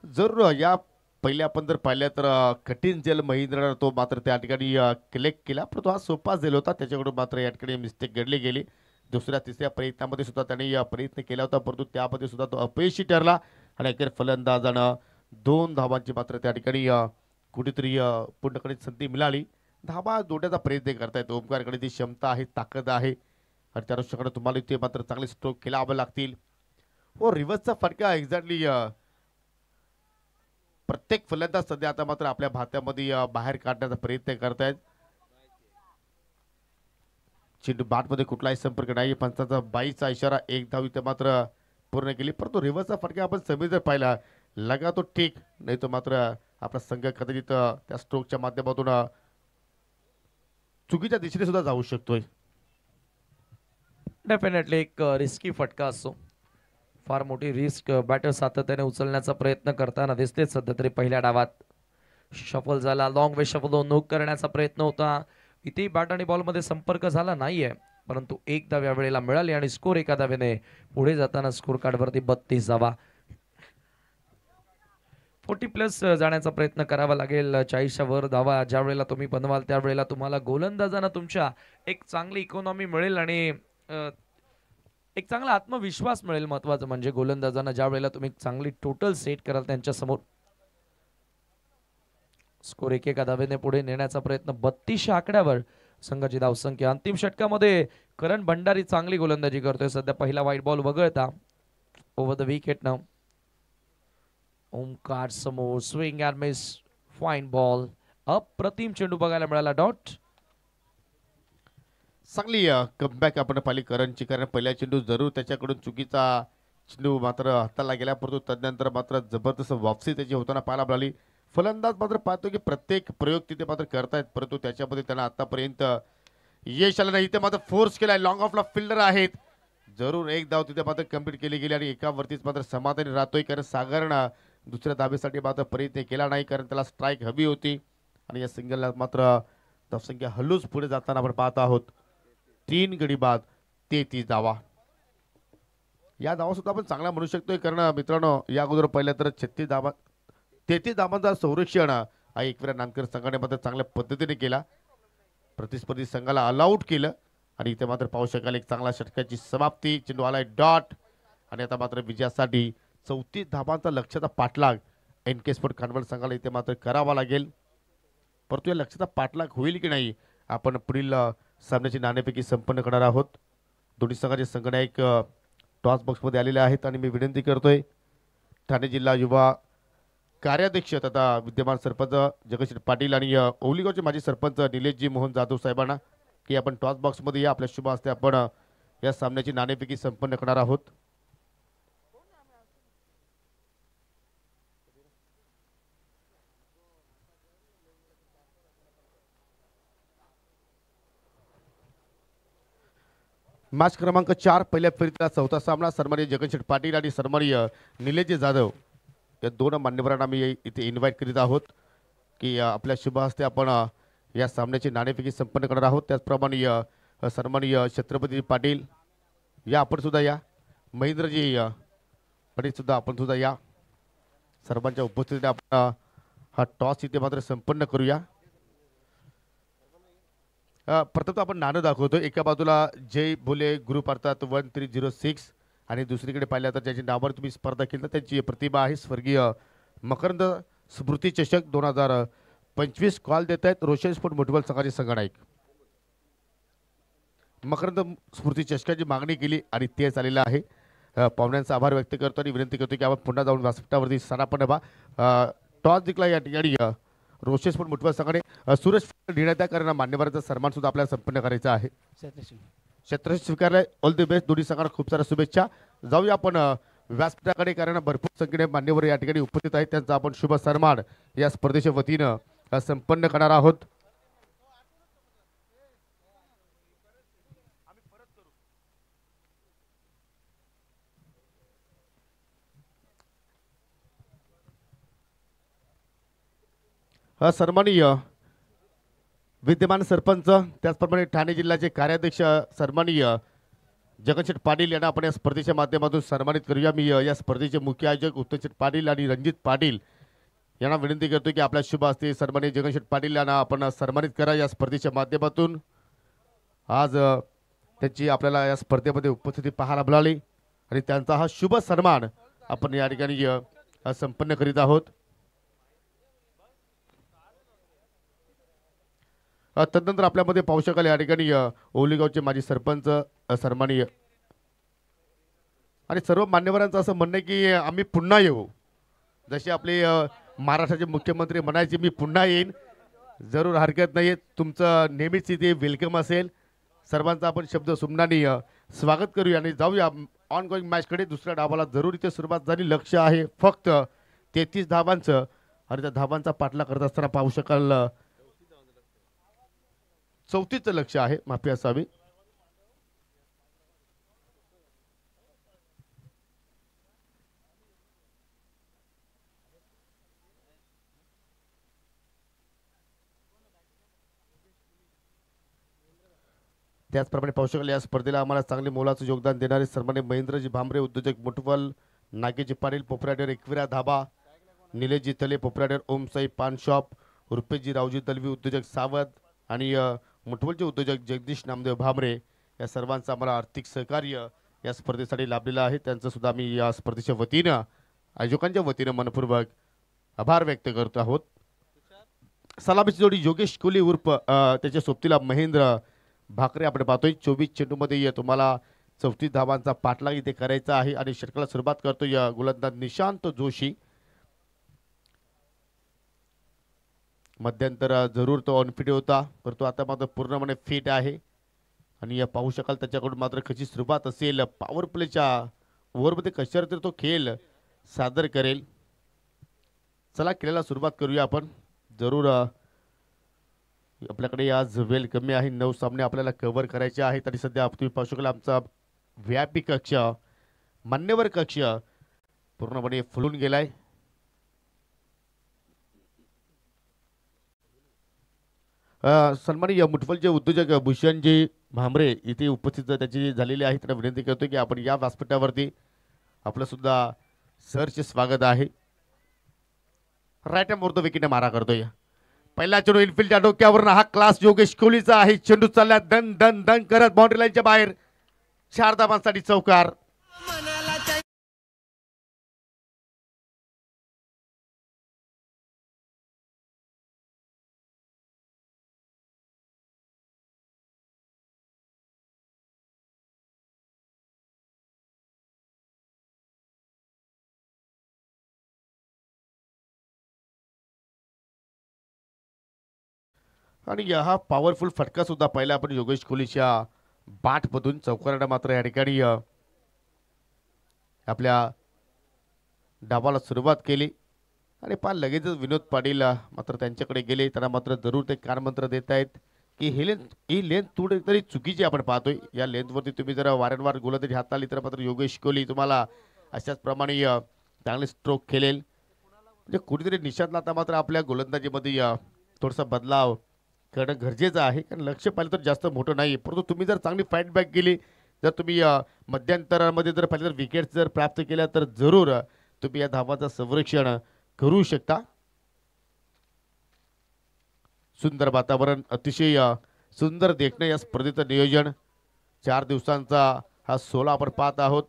जरूर या पहिल्या आपण जर पाहिल्या तर कठीण जेल महेंद्र तो मात्र त्या ठिकाणी कलेक्ट केला, परंतु हा सोपा जेल होता. त्याच्याकडून मात्र या ठिकाणी मिस्टेक घडली गेली. दुसऱ्या तिसऱ्या प्रयत्नामध्ये सुद्धा त्याने प्रयत्न केला होता, परंतु त्यामध्ये सुद्धा तो अपयशी ठरला आणि अखेर फलंदाजानं 2 धावांची मात्र त्या ठिकाणी कुठेतरी पूर्णकडे संधी मिळाली. धावा जोडण्याचा प्रयत्न करतायत. ओमकारकडे ती क्षमता आहे, ताकद आहे आणि त्या अनुषंगाने तुम्हाला इथे मात्र चांगले स्ट्रोक खेळावे लागतील. हो रिव्हर्सचा फटका एक्झॅक्टली प्रत्येक फलंदाज सध्या आता मात्र आपल्या भात्यामध्ये बाहेर काढण्याचा प्रयत्न करतायत. चेंडू बॅटमध्ये कुठलाही संपर्क नाही. पंचाचा 22चा इशारा, 1 धाव इथे मात्र पूर्ण केली, परंतु रिव्हर्सचा फटका आपण समीर जर पाहिला लगा तो ठीक, नाही तर मात्र आपला संघ कदाचित त्या स्ट्रोकच्या माध्यमातून चुकीच्या दिशेने सुद्धा जाऊ शकतोय. डेफिनेटली एक रिस्की फटका असतो. फार मोठी रिस्क बॅटर सातत्याने उचलण्याचा प्रयत्न करताना दिसते. सध्या तरी पहिल्या डावात शफल झाला, लॉंग वे शफल नोक करण्याचा प्रयत्न होता. इथे बॅट आणि बॉलमध्ये संपर्क झाला नाहीये, परंतु एक धाव यावेळेला मिळाली आणि स्कोर एका धावेने पुढे जाताना स्कोर कार्डवरती 32 धावा. 40+ जाण्याचा प्रयत्न करावा लागेल. 40च्या वर धावा ज्या वेळेला तुम्ही बनवाल त्यावेळेला तुम्हाला गोलंदाजांना तुमच्या एक चांगली इकॉनॉमी मिळेल आणि एक चांगला आत्मविश्वास मिळेल. महत्वाचं म्हणजे गोलंदाजांना ज्या वेळेला तुम्ही चांगली टोटल सेट कराल त्यांच्या समोर. स्कोर एका धावेने पुढे नेण्याचा प्रयत्न 32च्या आकड्यावर संघाची धावसंख्या. अंतिम षटकामध्ये करण भंडारी चांगली गोलंदाजी करतोय. सध्या पहिला व्हाईट बॉल वगळता ओव्हर द विकेट न ओमकार समोर swing and miss, fine ball, अप्रतिम चेंडू बघायला मिळाला. डॉट चांगली कमबॅक आपण पाहिली करणची, कारण पहिल्या चेंडू जरूर त्याच्याकडून चुकीचा चेंडू मात्र हाताला गेला, परंतु तदनंतर मात्र जबरदस्त वापसी त्याची होताना पाहायला मिळाली. फलंदाज मात्र पाहतो की प्रत्येक प्रयोग तिथे मात्र करतायत, परंतु त्याच्यामध्ये त्यांना आतापर्यंत यश आलं नाही. इथे मात्र फोर्स केलाय, लॉंग ऑफला फिल्डर आहेत, जरूर एक धाव तिथे मात्र कंप्लीट केली गेली आणि एकावरतीच मात्र समाधानी राहतोय, कारण सागरनं दुसऱ्या धावेसाठी मात्र प्रयत्न केला नाही, कारण त्याला स्ट्राईक हवी होती. आणि या सिंगलला मात्र धावसंख्या हल्लूच पुढे जाताना आपण पाहत आहोत. 3 गडी बाद 33 धावा. या धावा सुद्धा आपण चांगला म्हणू शकतोय, कारण मित्रांनो या अगोदर पहिल्या तर 33 धावा 33 धावांचा संरक्षण हा एकविरा नानकर संघाने मात्र चांगल्या पद्धतीने केला. प्रतिस्पर्धी संघाला ऑलआउट केलं आणि इथे मात्र पाहू शकाल एक चांगला षटकाची समाप्ती. चेंडू आलाय डॉट आणि आता मात्र विजयासाठी 34 धावांचा लक्ष्याचा पाठलाग NK स्पोर्ट खानवल संघाला इथे मात्र करावा लागेल. परंतु या लक्ष्याचा पाठलाग होईल की नाही आपण पुढील सामन्याची नाणेफेकी संपन्न करणार आहोत. दोन्ही संघाचे संघनायक टॉस बॉक्समध्ये आलेले आहेत आणि मी विनंती करतोय ठाणे जिल्हा युवा कार्याध्यक्ष तथा विद्यमान सरपंच जगदीश पाटील आणि ओवलीगावचे माजी सरपंच निलेशजी मोहन जाधव साहेबांना की आपण टॉस बॉक्समध्ये या. आपल्या शुभ हस्ते आपण या सामन्याची नाणेफेकी संपन्न करणार आहोत. मॅच क्रमांक 4 पहिल्या फेरीतला चौथा सामना सन्माननीय जगनशेठ पाटील आणि सन्माननीय निलेशजी जाधव या दोन मान्यवरांना मी इथे इन्व्हाइट करीत आहोत की आपल्या शुभ हस्ते आपण या सामन्याची नाणेफेकी संपन्न करणार आहोत. त्याचप्रमाणे सन्माननीय छत्रपती पाटील या आपण सुद्धा या, महेंद्रजी पाटील सुद्धा आपण सुद्धा या. सर्वांच्या उपस्थितीने आपण हा टॉस इथे मात्र संपन्न करूया. प्रथम आपण नाणं दाखवतो. एका बाजूला जय बोले ग्रुप अर्थात 1306 आणि दुसरीकडे पाहिलं तर ज्याची नावावर तुम्ही स्पर्धा केली तर त्यांची प्रतिभा आहे स्वर्गीय मकरंद स्मृती चषक 2025. कॉल देत आहेत रोशन स्पोर्ट मोटिबल संघाचे संघनायक. मकरंद स्मृती चषकाची मागणी केली आणि ते झालेलं आहे. पाहुण्यांचा आभार व्यक्त करतो आणि विनंती करतो की आपण पुन्हा जाऊन व्यासपीठावरती स्थानापन्न व्हा. टॉस जिंकला या ठिकाणी रोशन स्पोर्ट मोटिबल संघाने सुरेश घेण्यात या, कारण मान्यवरांचा सन्मान सुद्धा आपल्याला संपन्न करायचा आहे. क्षेत्र स्वीकारलाय. All the best. दोन्ही संघांना खूप साऱ्या शुभेच्छा. जाऊया आपण व्यासपीठाकडे, कारण भरपूर संख्येने मान्यवर या ठिकाणी उपस्थित आहेत. त्यांचा आपण शुभ सन्मान या स्पर्धेच्या वतीनं संपन्न करणार आहोत. सन्माननीय विद्यमान सरपंच त्याचप्रमाणे ठाणे जिल्ह्याचे कार्याध्यक्ष सन्माननीय जगनशेठ पाटील यांना आपण या स्पर्धेच्या माध्यमातून सन्मानित करूया. मी या स्पर्धेचे मुख्य आयोजक उत्तमशेठ पाटील आणि रणजित पाटील यांना विनंती करतो की आपल्या शुभ हस्ते सन्माननीय जगनशेठ पाटील यांना आपण सन्मानित करा या स्पर्धेच्या माध्यमातून. आज त्यांची आपल्याला या स्पर्धेमध्ये उपस्थिती पाहायला मिळाली आणि त्यांचा हा शुभ सन्मान आपण या ठिकाणी संपन्न करीत आहोत. तदनंतर आपल्यामध्ये पाहू शकाल या ठिकाणी ओवलीगावचे माजी सरपंच सन्माननीय आणि सर्व मान्यवरांचं असं म्हणणं की आम्ही पुन्हा येऊ. जसे आपले महाराष्ट्राचे मुख्यमंत्री म्हणायचे मी पुन्हा येईन, जरूर हरकत नाही. तुमचं नेहमीच इथे वेलकम असेल. सर्वांचा आपण शब्द सुमनानी स्वागत करूया आणि जाऊया ऑन गोईंग मॅचकडे. दुसऱ्या डावाला जरूर इथे सुरुवात झाली. लक्ष आहे फक्त 33 धावांचं आणि त्या धावांचा पाठला करत असताना पाहू शकाल 34चं लक्ष आहे, माफी असावी. त्याचप्रमाणे पाहू शकाल या स्पर्धेला आम्हाला चांगले मोलाचं योगदान देणारे सन्मान्य महेंद्रजी भांबरे, उद्योजक मुठवल, नागेजी पाटील, पोपराडेर एकविरा धाबा, निलेशजी तले, पोपराडेर ओमसाई पान शॉप, रुपेशजी रावजी दलवी, उद्योजक सावध आणि मुठवलचे उद्योजक जगदीश नामदेव भांबरे, या सर्वांचं आम्हाला आर्थिक सहकार्य या स्पर्धेसाठी लाभलेलं आहे. त्यांचं सुद्धा आम्ही या स्पर्धेच्या वतीनं आयोजकांच्या वतीनं मनपूर्वक आभार व्यक्त करतो आहोत. सलामीची जोडी योगेश कोहली उर्फ त्याच्या सोबतीला महेंद्र भाकरे आपण पाहतोय. 24 चेंडूमध्ये तुम्हाला 34 धावांचा पाठलाग इथे करायचा आहे आणि षटकाला सुरुवात करतोय गोलंदाज निशांत जोशी. मध्यंतर जरूर तो ऑनफिट होता, परंतु आता मात्र पूर्णपणे फिट आहे आणि पाहू शकाल त्याच्याकडून मात्र कशी सुरुवात असेल. पॉवर प्लेच्या ओव्हरमध्ये कशावर तर तो खेळ सादर करेल. चला खेळाला सुरुवात करूया आपण. जरूर आपल्याकडे आज वेळ कमी आहे, 9 सामने आपल्याला कव्हर करायचे आहेत आणि सध्या तुम्ही पाहू शकाल आमचा व्यापी कक्ष, मान्यवर कक्ष पूर्णपणे फुलून गेलाय. सन्माननीय मुठवलचे उद्योजक भूषणजी भांबरे इथे उपस्थित त्याची झालेले आहे. त्यांना विनंती करतो की आपण या व्यासपीठावरती आपलं सुद्धा सरचे स्वागत आहे. राईट मोर्द विकेट मारा करतोय. पहिला चेंडू इनफिल्डच्या डोक्यावरून हा क्लास योगेश कोहलीचा आहे. चेंडू चालला दन दन दन करत बाउंड्री लाईनच्या बाहेर. 4 धावांसाठी चौकार. आणि हा पॉवरफुल फटका सुद्धा पहिला आपण योगेश कोहलीच्या बाटमधून चौकारानं मात्र या ठिकाणी आपल्या डावाला सुरुवात केली आणि लगेचच विनोद पाटील मात्र त्यांच्याकडे गेले. त्यांना मात्र जरूर ते कानमंत्र देत आहेत की ही लेंथ थोडी तरी चुकीची आपण पाहतोय. या लेंथवरती तुम्ही जर वारंवार गोलंदाजी हाताळली तर मात्र योगेश कोहली तुम्हाला अशाच प्रमाणे चांगले स्ट्रोक खेळेल. म्हणजे कुठेतरी निशांतला आता मात्र आपल्या गोलंदाजीमध्ये थोडासा बदलाव करणं गरजेचं आहे, कारण लक्ष पाहिलं तर जास्त मोठं नाही. परंतु तुम्ही जर चांगली फाईट बॅक केली, जर तुम्ही मध्यंतरामध्ये जर पाहिलं तर विकेट जर प्राप्त केल्या तर जरूर तुम्ही या धावाचं संरक्षण करू शकता. सुंदर वातावरण, अतिशय सुंदर देखणं या स्पर्धेचं नियोजन. 4 दिवसांचा हा 16 आपण पाहत आहोत.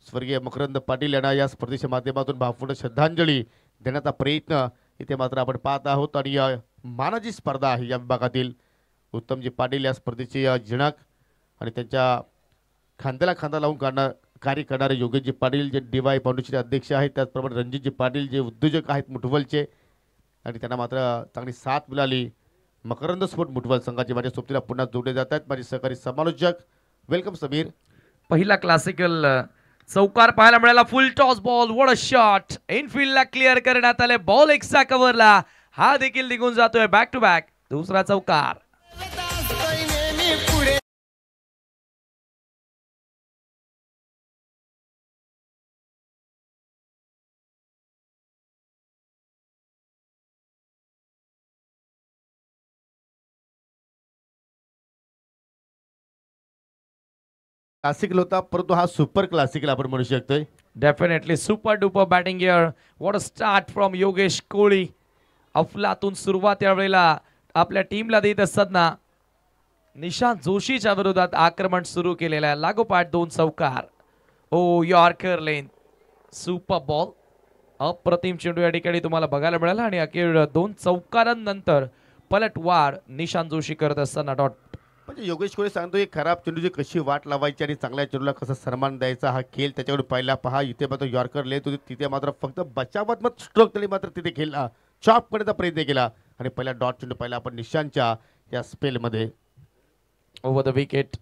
स्वर्गीय मकरंद पाटील यांना या स्पर्धेच्या माध्यमातून भावपूर्ण श्रद्धांजली देण्याचा प्रयत्न इथे मात्र आपण पाहत आहोत. आणि मानाची स्पर्धा आहे या विभागातील. उत्तमजी पाटील या स्पर्धेचे जिणक आणि त्यांच्या खांद्याला खांदा लावून कार्य करणारे योगेशजी पाटील जे DY फाउंडेशनचे अध्यक्ष आहेत, त्याचप्रमाणे रणजितजी पाटील जे उद्योजक आहेत मुठवलचे, आणि त्यांना मात्र चांगली साथ मिळाली. मकरंद स्पोर्ट मुठवल संघाचे माझ्या सोबतीला पुन्हा जोडले जात आहेत माझे सहकारी समालोचक. वेलकम समीर. पहिला क्लासिकल चौकार पाहायला मिळाला. Full toss ball, what a shot. इनफिल्डला क्लिअर करण्यात आले. बॉल एक्स्ट्रा कव्हरला, हा देखील निघून जातोय. बॅक टू बॅक दुसरा चौकार. क्लासिकल होता, परंतु हा सुपर क्लासिकल आपण म्हणू शकतोय. Definitely super duper batting here. What a start from Yogesh Kohli. अफलातून सुरुवात यावेळेला आपल्या टीमला देत असताना निशांत जोशीच्या विरोधात आक्रमण सुरू केलेलं आहे. लागोपाठ 2 चौकार. ओ यॉर्कर लेन, सुपर बॉल. अप्रतिम चेंडू या ठिकाणी तुम्हाला बघायला मिळाला आणि अखेर 2 चौकारांनंतर पलटवार निशांत जोशी करत असताना डॉट. म्हणजे योगेश कोहली सांगतो एक खराब चेंडूची कशी वाट लावायची आणि चांगल्या चेंडूला कसा सन्मान द्यायचा हा खेळ त्याच्याकडे पहिला पहा. इथे मात्र यॉर्कर लेत होती, तिथे मात्र फक्त बचावात्मक स्ट्रोक तरी मात्र तिथे खेळला, चॉप करण्याचा प्रयत्न केला आणि पहिला डॉट चेंडू पहिला आपण निशांतच्या या स्पेलमध्ये. Over the wicket.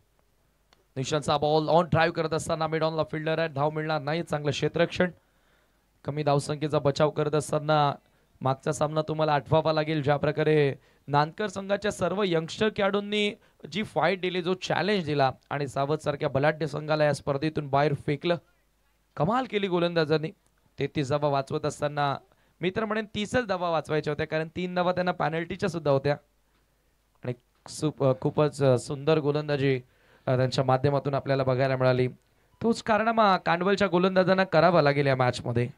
निशांतचा बॉल ऑन ड्राईव्ह करत असताना मिड ऑनला फिल्डर आहे, धाव मिळणार नाही. चांगलं क्षेत्ररक्षण. कमी धावसंख्येचा बचाव करत असताना मागचा सामना तुम्हाला आठवावा लागेल, ज्या प्रकारे नानकर संघाच्या सर्व यंगस्टर खेळाडूंनी जी फाईट दिली, जो चॅलेंज दिला आणि सावध सारख्या बलाढ्य संघाला या स्पर्धेतून बाहेर फेकलं. कमाल केली गोलंदाजांनी. 33 धावा वाचवत असताना मी तर म्हणेन 30च धावा वाचवायच्या होत्या, कारण 3 धावा त्यांना पॅनल्टीच्या सुद्धा होत्या. आणि खूपच सुंदर गोलंदाजी त्यांच्या माध्यमातून आपल्याला बघायला मिळाली. तोच कारनामा कांडवलच्या गोलंदाजांना करावा लागेल या मॅच मध्ये.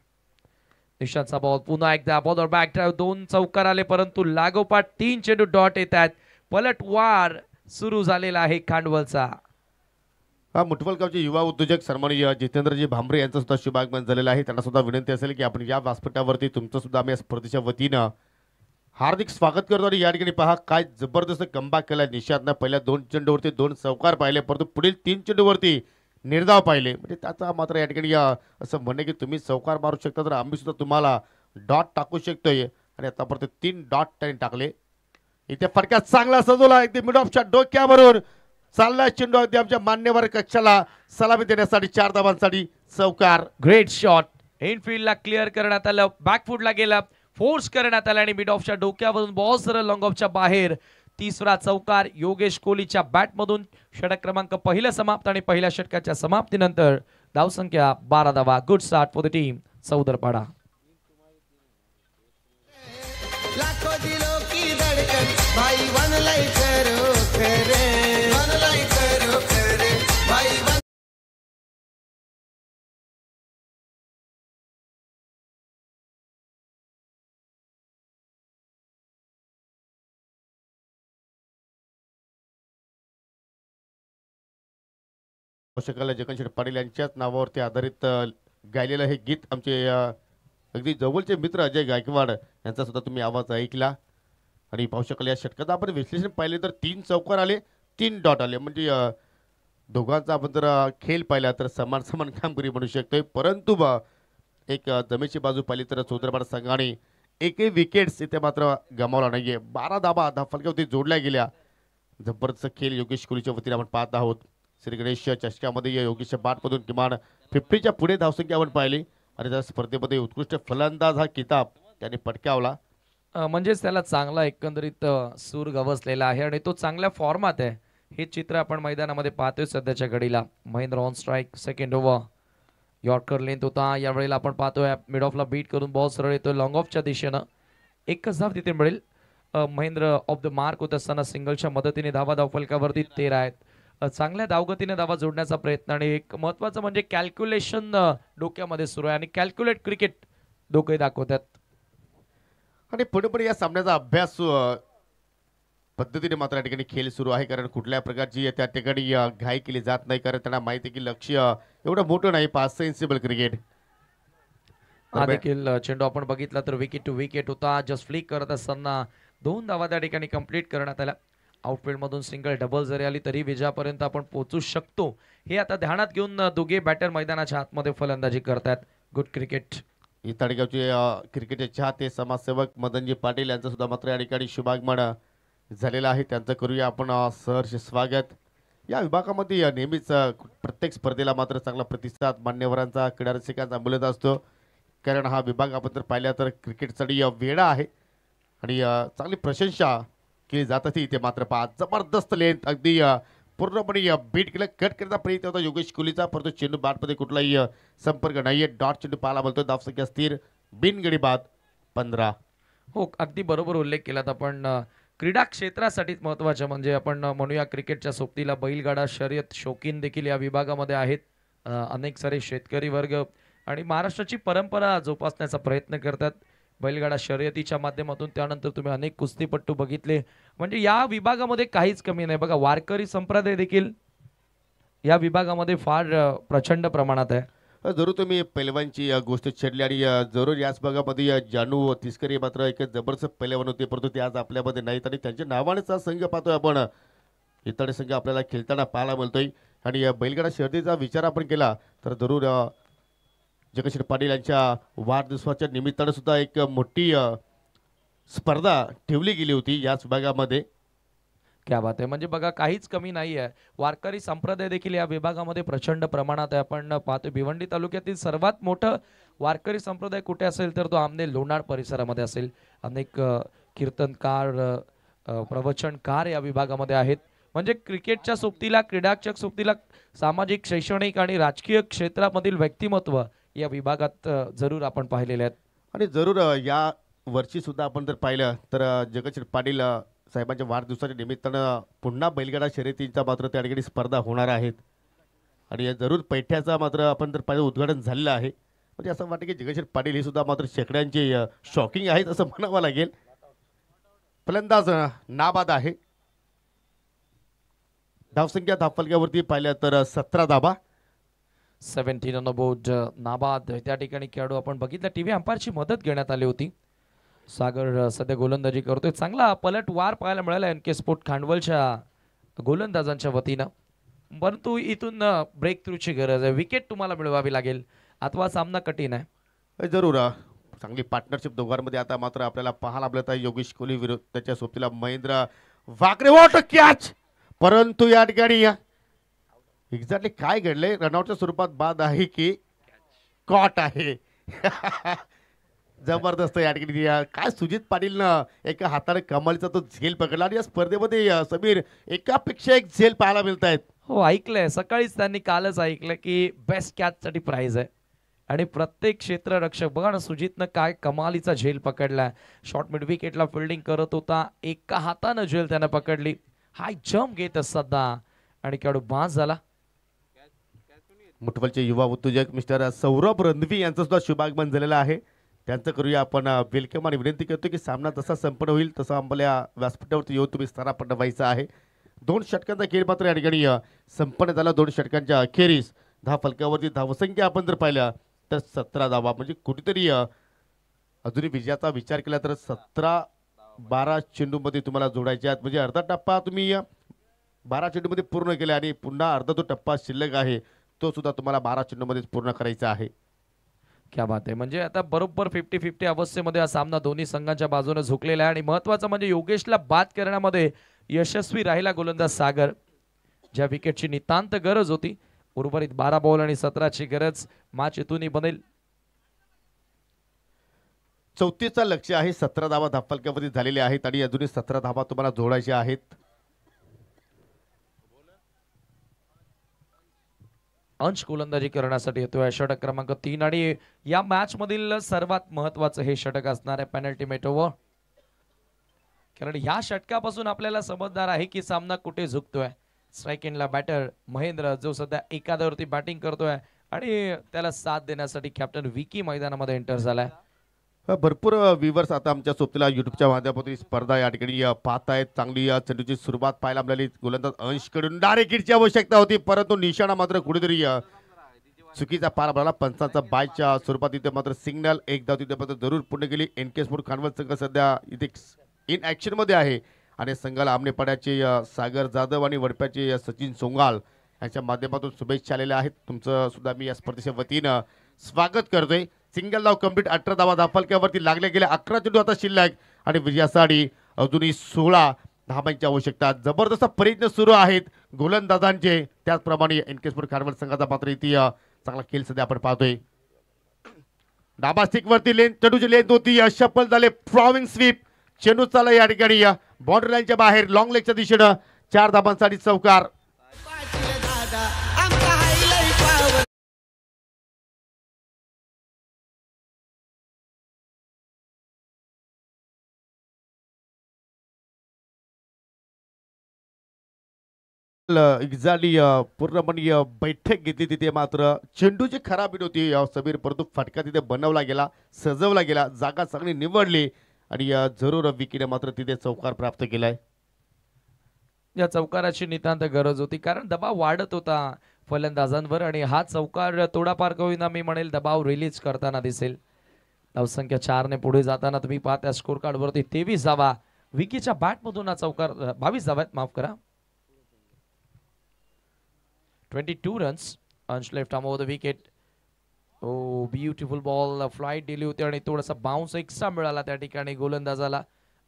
निशांतचा बॉल पुन्हा एकदा बॉलर बॅक ड्राईव्ह, 2 चौकार आले, परंतु लागोपाठ 3 चेंडू डॉट येत आहेत. पलटवार सुरू झालेला आहे कांडवलचा. हा मुठवल गावचे युवा उद्योजक सन्माननीय जितेंद्रजी भांबरे यांचा सुद्धा शुभागमन झालेला आहे. त्यांना सुद्धा विनंती असेल की आपण या व्यासपीठावरती तुमचं सुद्धा आम्ही या स्पर्धेच्या वतीनं हार्दिक स्वागत करतो. आणि या ठिकाणी पहा काय जबरदस्त कमबॅक केला निशांतनं. पहिल्या 2 चेंडूवरती 2 चौकार पाहिले, परंतु पुढील 3 चेंडूवरती निर्धाव पाहिले. म्हणजे त्याचा मात्र या ठिकाणी असं म्हणणे की तुम्ही चौकार मारू शकता, तर आम्ही सुद्धा तुम्हाला डॉट टाकू शकतोय. आणि आतापर्यंत 3 डॉट त्यांनी टाकले. इथे फटका चांगला सजवला, अगदी मिड ऑफच्या डोक्यावरून चालला चेंडू, अगदी आमच्या मान्यवर कक्षाला सलामी देण्यासाठी 4 धावांसाठी चौकार. Great shot. इनफिल्डला क्लिअर करण्यात आलं, बॅकफुटला गेला, फोर्स करण्यात आला आणि मिड ऑफच्या डोक्यावरून बॉल सरळ लॉंग ऑफच्या बाहेर. 3रा चौकार योगेश कोहलीच्या बॅटमधून. षटक क्रमांक पहिला समाप्त आणि पहिल्या षटकाच्या समाप्तीनंतर धावसंख्या 12 धावा. Good start for the team Saudarpada. लाखों दिलों की धड़कन भाई वन लाई करो करे, वन लाई करो करे भाई वन. पोषकाला जगनशेठ पाटील यांच्याच नावावरती आधारित गायलेलं हे गीत आमचे अगदी जवळचे मित्र अजय गायकवाड यांचा सुद्धा तुम्ही आवाज ऐकला. आणि पाहू शकाल या षटकात आपण विश्लेषण पाहिले तर 3 चौकार आले, 3 डॉट आले. म्हणजे दोघांचा आपण जर खेळ पाहिला तर समान समान कामगिरी म्हणू शकतोय. परंतु एक जमेची बाजू पाहिली तर सौदरपाडा संघाने एकही विकेट्स इथे मात्र गमावला नाहीये. 12 धाबा फलकावरती जोडल्या गेल्या. जबरदस्त खेळ योगेश कोहलीच्या वतीने आपण पाहत आहोत. श्री गणेश चषकामध्ये या योगेशच्या बॅटमधून किमान 50च्या पुढे धावसंख्या आपण पाहिली. आणि त्या स्पर्धेमध्ये उत्कृष्ट फलंदाज हा किताब त्याने पटकावला. म्हणजेच त्याला चांगला एकंदरीत सूर गवसलेला आहे आणि तो चांगल्या फॉर्मात आहे. हे चित्र आपण मैदानामध्ये पाहतोय सध्याच्या घडीला. Mahendra on strike, second over, yorker length होता. यावेळेला आपण पाहतोय मिड ऑफला बीट करून बॉल सरळ येतोय लॉंग ऑफच्या दिशेनं. एकच धाव तिथे मिळेल. महेंद्र ऑफ द मार्क होत असताना सिंगलच्या मदतीने धाव फलकावरती 13 आहेत. चांगल्या धावगतीने धावा जोडण्याचा प्रयत्न आणि एक महत्वाचं म्हणजे कॅल्क्युलेशन डोक्यामध्ये सुरू आहे आणि कॅल्क्युलेट क्रिकेट डोके दाखवतात. आणि पुढे या सामन्याचा अभ्यास पद्धतीने मात्र या ठिकाणी खेळ सुरू आहे. कारण कुठल्या प्रकारची त्या ठिकाणी घाई केली जात नाही, कारण त्यांना माहिती आहे की लक्ष एवढं मोठं नाही. 5 सेन्सिबल क्रिकेट. हा देखील चेंडू आपण बघितला तर विकेट टू विकेट होता. जस्ट फ्लिक करत असताना 2 धावा त्या ठिकाणी कंप्लीट करण्यात आल्या. आउटफील्ड मधून सिंगल डबल जरी आली तरी विजयापर्यंत आपण पोहोचू शकतो, हे आता ध्यानात घेऊन दोघे बॅटर मैदानाच्या आतमध्ये फलंदाजी करतात. Good cricket. इताडगावचे क्रिकेटचे चाहते समाजसेवक मदनजी पाटील यांचं सुद्धा मात्र या ठिकाणी शुभागमन झालेलं आहे. त्यांचं करूया आपण सहर्ष स्वागत. या विभागामध्ये नेहमीच प्रत्येक स्पर्धेला मात्र चांगला प्रतिसाद मान्यवरांचा, क्रीडा रसिकांचा मिळत असतो. कारण हा विभाग आपण जर पाहिला तर क्रिकेटसाठी वेडा आहे आणि चांगली प्रशंसा केली जात असते. इथे मात्र पहा जबरदस्त लेंथ, अगदी पूर्णपणे बीट केलं, कट करता प्रयत्न होता योगेश कोहलीचा, परंतु चेंडू बॅटमध्ये कुठलाही संपर्क नाहीये. डॉट चेंडू पाहायला बोलतो. धावसंख्या स्थिर, बिनगडी बाद 15. हो, अगदी बरोबर उल्लेख केलात आपण. क्रीडा क्षेत्रासाठीच महत्त्वाचं म्हणजे आपण म्हणूया क्रिकेटच्या सोबतीला बैलगाडा शर्यत शौकीन देखील या विभागामध्ये आहेत. अनेक सारे शेतकरी वर्ग आणि महाराष्ट्राची परंपरा जोपासण्याचा प्रयत्न करतात बैलगाडा शर्यतीच्या माध्यमातून. त्यानंतर तुम्ही अनेक कुस्तीपट्टू बघितले. म्हणजे या विभागामध्ये काहीच कमी नाही. बघा, वारकरी संप्रदाय देखील या विभागामध्ये फार प्रचंड प्रमाणात आहे. जरूर तुम्ही पैलवानची गोष्ट छेडली आणि जरूर याच भागामध्ये जानू तिसकरी मात्र एक जबरदस्त पैलवान होते, परंतु ते आज आपल्यामध्ये नाहीत. आणि त्यांच्या नावानेच हा संघ पाहतोय आपण. इतर संघ आपल्याला खेळताना पाहायला मिळतोय. आणि बैलगाडा शर्यतीचा विचार आपण केला तर जरूर जगनशेठ पाटील यांच्या वाढदिवसाच्या निमित्तानं सुद्धा एक मोठी स्पर्धा ठेवली गेली होती याच विभागामध्ये. क्या बात आहे. म्हणजे बघा काहीच कमी नाही आहे. वारकरी संप्रदाय देखील या विभागामध्ये प्रचंड प्रमाणात आहे. आपण पाहतो भिवंडी तालुक्यातील सर्वात मोठं वारकरी संप्रदाय कुठे असेल तर तो आमने लोणार परिसरामध्ये असेल. अनेक कीर्तनकार प्रवचनकार या विभागामध्ये आहेत. म्हणजे क्रिकेटच्या सोबतीला क्रीडाक्षक सोबतीला सामाजिक शैक्षणिक आणि राजकीय क्षेत्रामधील व्यक्तिमत्व या विभागात जरूर आपण पाहिलेले आहेत. आणि जरूर या वर्षी सुद्धा आपण जर पाहिलं तर जगदीश पाटील साहेबांच्या वाढदिवसाच्या निमित्तानं पुन्हा बैलगाडा शर्यतींचा मात्र त्या ठिकाणी स्पर्धा होणार आहेत. आणि या जरूर पैठ्याचा मात्र आपण जर पाहिलं उद्घाटन झालेलं आहे. म्हणजे असं वाटतं की जगदीश पाटील हे सुद्धा मात्र शेकड्यांचे शॉकिंग आहेत असं म्हणावं लागेल. फलंदाज नाबाद आहे. धावसंख्या धावफलक्यावरती पाहिल्या तर 17 धाबा. 17 ऑन द बोर्ड. नाबाद त्या ठिकाणी खेळाडू आपण बघितलं. टीव्ही अंपायरची मदत घेण्यात आली होती. सागर सध्या गोलंदाजी करतोय. चांगला पलटवार पाहायला मिळाला एनके स्पोर्ट खांडवलच्या गोलंदाजांच्या वतीनं. परंतु इथून ब्रेक थ्रूची गरज आहे. विकेट तुम्हाला मिळवावी लागेल अथवा सामना कठीण आहे. जरूर चांगली पार्टनरशिप दोघांमध्ये आता मात्र आपल्याला पाहायला मिळत आहे. योगेश कोहली विरुद्ध त्याच्या सोबतीला महेंद्र वाकरे. What catch. परंतु या ठिकाणी एक्झॅक्टली काय घडलंय. रनआउटच्या स्वरूपात बाद आहे की कॉट आहे. जबरदस्त या ठिकाणी काय सुजित पाटीलनं एका हाताने कमालीचा तो झेल पकडला. आणि या स्पर्धेमध्ये समीर एकापेक्षा एक झेल पाहायला मिळत आहेत. हो ऐकलंय. सकाळीच त्यांनी कालच ऐकलं की बेस्ट कॅचसाठी प्राइज आहे. आणि प्रत्येक क्षेत्ररक्षक बघा ना सुजितनं काय कमालीचा झेल पकडला. शॉर्ट मिड विकेटला फिल्डिंग करत होता. एका हातानं झेल त्यानं पकडली. हाय जम्प घेत सध्या आणि खेळाडू बाज झाला. मुठवलचे युवा उद्योजक मिस्टर सौरभ रणवी यांचं सुद्धा शुभागमन झालेलं आहे. त्यांचं करूया आपण वेलकम आणि विनंती करतो की सामना जसा संपन्न होईल तसं आम्हाला व्यासपीठावरती येऊन तुम्ही स्थानापन्न व्हायचं आहे. 2 षटकांचा खेळ मात्र या ठिकाणी संपन्न झाला. 2 षटकांच्या अखेरीस धावफलकावरती धावसंख्या आपण जर पाहिल्या तर 17 धावा. म्हणजे कुठेतरी अजूनही विजयाचा विचार केला तर 17-12 चेंडूमध्ये तुम्हाला जोडायचे आहेत. म्हणजे अर्धा टप्पा तुम्ही 12 चेंडूमध्ये पूर्ण केला आणि पुन्हा अर्धा जो टप्पा शिल्लक आहे तो सुद्धा तुम्हाला 12 चेंडूमध्ये पूर्ण करायचा आहे. क्या बात आहे. म्हणजे आता बरोबर 50-50 अवस्थेमध्ये हा सामना दोन्ही संघांच्या बाजूने झुकलेला आहे. आणि महत्वाचं म्हणजे योगेशला बाद करण्यामध्ये यशस्वी राहिला गोलंदाज सागर. ज्या विकेटची नितांत गरज होती. उर्वरित 12 बॉल आणि 17ची गरज मॅच इथूनही बनेल. 34चा लक्ष्य आहे. 17 धावा धावफलकावरती झालेले आहेत आणि अजूनही 17 धावा तुम्हाला जोडायच्या आहेत. अंश गोलंदाजी करण्यासाठी येतोय. षटक क्रमांक 3 आणि या मॅच मधील सर्वात महत्वाचं हे षटक असणार आहे पेनल्टी ओव्हर. कारण या षटकापासून आपल्याला समजणार आहे की सामना कुठे झुकतोय. स्ट्राइक एंडला बॅटर महेंद्र जो सध्या एकादावरती बॅटिंग करतोय आणि त्याला साथ देण्यासाठी कॅप्टन विकी मैदानामध्ये एंटर झालाय. भरपूर व्ह्यूवर्स आता आमच्या सोबतीला युट्यूबच्या माध्यमातून स्पर्धा या ठिकाणी पाहत आहेत. चांगली चेंडूची सुरुवात पाहायला मिळाली. गोलंदाज अंशकडून डायरेक्ट हिटची आवश्यकता होती परंतु निशाणा मात्र कुठेतरी चुकीचा पार पडला. पंचांचा बायच्या स्वरूपात इथे मात्र सिग्नल एक धाव तिथे मात्र जरूर पूर्ण केली. एनके स्पोर्ट खांडवल संघ सध्या इथे इन ऍक्शन मध्ये आहे आणि संघाला आमने पड्याचे सागर जाधव आणि वडप्याचे सचिन सोंगाल यांच्या माध्यमातून शुभेच्छा आलेल्या आहेत. तुमचं सुद्धा मी या स्पर्धेच्या वतीनं स्वागत करतोय. सिंगल धाव कंप्लीट. 18 धावा धावफलकावरती लागले गेले. 11 चेंडू आता शिल्लक आणि विजयासाठी अजूनही 16 धावांची आवश्यकता. जबरदस्त प्रयत्न सुरू आहेत गोलंदाजांचे. त्याचप्रमाणे एनके स्पोर्ट खांडवल संघाचा मात्र इथे चांगला खेळ सध्या आपण पाहतोय. डाबा स्टिक वरती लेन चेंडूची लेन होती. सफल झाले. फ्लॉविंग स्वीप. चेंडू चालला या ठिकाणी बाउंड्री लाईनच्या बाहेर लॉंग लेगच्या दिशेनं 4 धावांसाठी चौकार. पाटील दादा आमचा हायलाईट पावर. एक्झॅक्टली पूर्णपणे बैठक घेतली. तिथे मात्र चेंडूची खराबी होती समीर परंतु फटका तिथे बनवला गेला सजवला गेला. जागा चांगली निवडली आणि जरूर विकीने मात्र तिथे चौकार प्राप्त केलाय. या चौकाराची नितांत गरज होती कारण दबाव वाढत होता फलंदाजांवर आणि हा चौकार थोडाफार का होईना मी म्हणेल दबाव रिलीज करताना दिसेल. धावसंख्या 4 ने पुढे जाताना तुम्ही पाहता स्कोर कार्ड वरती 23 धावा. विकीच्या बॅट मधून हा चौकार 22 धावा आहेत माफ करा. 22 runs. Ansh left arm over the wicket. Oh beautiful ball flight दिली होती आणि थोडासा बाउन्स एक्स्ट्रा मिळाला त्या ठिकाणी गोलंदाजाला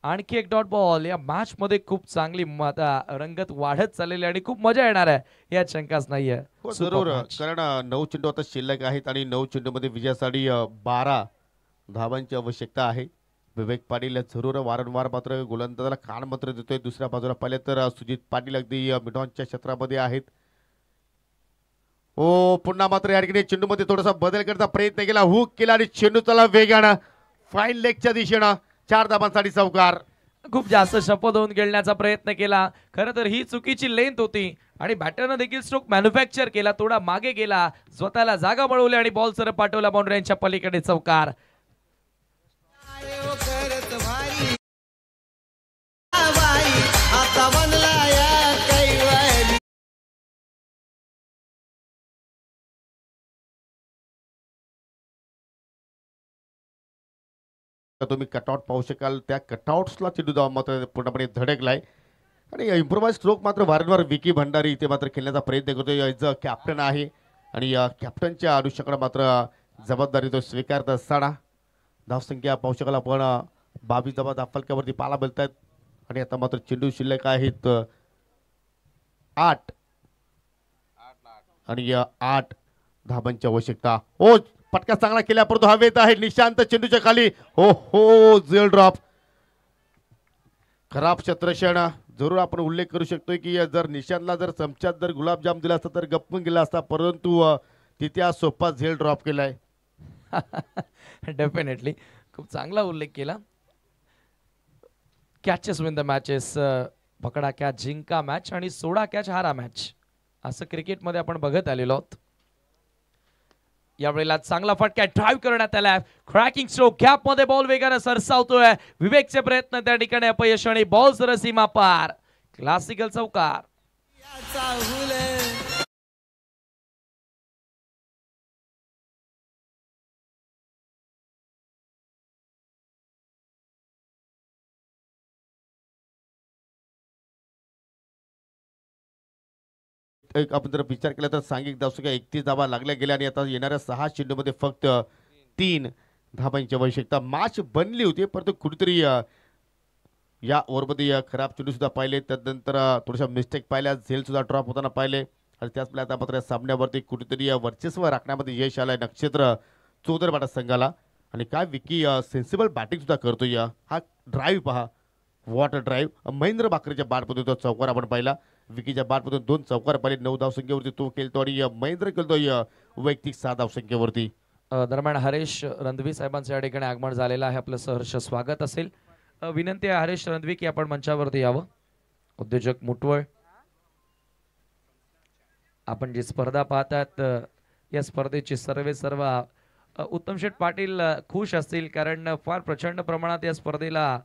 आणखी एक डॉट बॉल. या मॅच मध्ये खूप चांगली आता रंगत वाढत चाललेली आणि खूप मजा येणार आहे यात शंकाच नाहीये. हो Superb जरूर match. कारण 9 चेंडू आता शिल्लक आहेत आणि 9 चेंडूमध्ये विजयासाठी 12 धावांची आवश्यकता आहे. विवेक पाटील जरूर वारंवार मात्र गोलंदाजाला कान मात्र देतोय. दुसऱ्या बाजूला पाहिले तर सुजित पाटील अगदी मिडॉनच्या क्षेत्रामध्ये आहेत. हो पुन्हा मात्र या ठिकाणी चेंडूमध्ये थोडासा बदल करता प्रयत्न केला, हुक केला आणि चेंडू चला वेगानं फाईन लेगच्या दिशेनं 4 धावांसाठी चौकार. खूप जास्त शपथ होऊन खेळण्याचा प्रयत्न केला. खरं तर ही चुकीची लेंथ होती आणि बॅटरनं देखील स्ट्रोक मॅन्युफॅक्चर केला, थोडा मागे गेला, स्वतःला जागा मिळवली आणि बॉल सरळ पाठवला बाउंड्रीच्या पलीकडे चौकार. आये ओ करत भारी बाई आता बनला या कैवारी. तर तुम्ही कटआउट पाहू शकाल. त्या कटआउट्सला चेंडू धावा मात्र पूर्णपणे धडकलाय आणि इम्प्रोवाइज स्ट्रोक मात्र वारंवार विकी भंडारी इथे मात्र खेळण्याचा प्रयत्न करतोय. एज अ कॅप्टन आहे आणि कॅप्टनच्या आयुष्याकडे मात्र जबाबदारी तो स्वीकारत असताना धावसंख्या पाहू शकाल आपण 22 धावा फलकावरती पाला मिळत आहेत आणि आता मात्र चेंडू शिल्लक आहेत 8 आणि 8 धाबांची आवश्यकता. ओ पटका चांगला केला परंतु हवेत आहे. निशांत चेंडूच्या खाली. हो हो झेल ड्रॉप. खराब क्षेत्रक्षण. जरूर आपण उल्लेख करू शकतोय की जर निशांतला जर चमच्यात जर गुलाबजाम दिला असता तर गप्पून गेला असता, परंतु तिथे आज सोपा झेल ड्रॉप केलाय. डेफिनेटली खूप चांगला उल्लेख केला. Catches win the matches. पकडा कॅच जिंका मॅच आणि सोडा कॅच हारा मॅच, असं क्रिकेटमध्ये आपण बघत आलेलो आहोत. यावेळेला चांगला फटका ड्राईव्ह करण्यात आला. क्रॅकिंग स्ट्रोक गॅप मध्ये बॉल वेगानं सरसावतोय. विवेकचे प्रयत्न त्या ठिकाणी अपयश आणि बॉल सरळ सीमा पार. क्लासिकल चौकार. याचा हुल एक आपण जर विचार केला तर सांघिक धावसंख्या 31 धावा लागल्या गेल्या आणि आता येणाऱ्या 6 चेंडूमध्ये फक्त 3 धाबांची आवश्यकता. मॅच बनली होती परंतु कुठेतरी या ओव्हरमध्ये खराब चेंडू सुद्धा पाहिले, त्यानंतर थोड्याशा मिस्टेक पाहिल्या, झेल सुद्धा ड्रॉप होताना पाहिले आणि त्याचप्रमाणे आता मात्र या सामन्यावरती कुठेतरी वर्चस्व राखण्यामध्ये यश आलंय नक्षत्र चौदरपाडा संघाला. आणि काय विकी सेन्सिबल बॅटिंग सुद्धा करतोय. हा ड्राईव्ह पहा, वॉटर ड्राईव्ह. महेंद्र बाकरेच्या बॅटमधून तो चौकार आपण पाहिला. विकीच्या बॅटमधून 2 चौकार पाहिले. 9 धावसंख्येवरती तो खेळतो आणि महेंद्र खेळतोय वैयक्तिक 6 धावसंख्येवरती. दरम्यान हरेश रणधवी साहेबांचं या ठिकाणी आगमन झालेलं आहे. आपलं सहर्ष स्वागत असेल. विनंती आहे हरेश रणधवी की आपण मंचावरती यावं. उद्योजक मुटवळ, आपण जी स्पर्धा पाहतात या स्पर्धेची सर्व उत्तम शेठ पाटील खुश असतील, कारण फार प्रचंड प्रमाणात या स्पर्धेला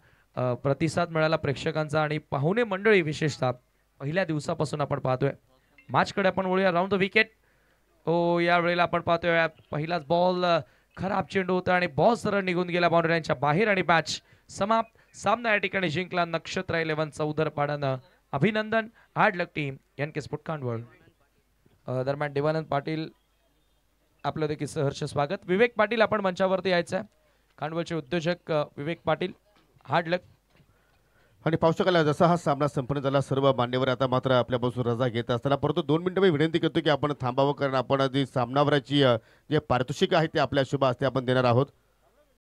प्रतिसाद मिळाला प्रेक्षकांचा आणि पाहुणे मंडळी विशेषतः पहिल्या दिवसापासून आपण पाहतोय. मॅचकडे आपण वळूया. Round the wicket. हो या वेळेला आपण पाहतोय पहिलाच बॉल खराब चेंडू होता आणि बॉल सरळ निघून गेला बाउंड्रीच्या बाहेर आणि मॅच समाप्त. सामना या ठिकाणी जिंकला नक्षत्र 11 चौदरपाड्यानं. अभिनंदन. हार्ड लक टीम NK स्पोर्ट कांडवळ. दरम्यान देवानंद पाटील आपलं देखील सहर्ष स्वागत. विवेक पाटील आपण मंचावरती यायचं आहे. कांडवळचे उद्योजक विवेक पाटील, हार्ड लक. आणि पाहू शकाल जसा हा सामना संपन्न झाला सर्व मान्यवर आता मात्र आपल्यापासून रजा घेत असताना परंतु 2 मिनिटं मी विनंती करतो की आपण थांबावं, कारण आपण जी सामनावराची जे पारितोषिक आहे ते आपल्या शुभ हस्ते आपण देणार आहोत.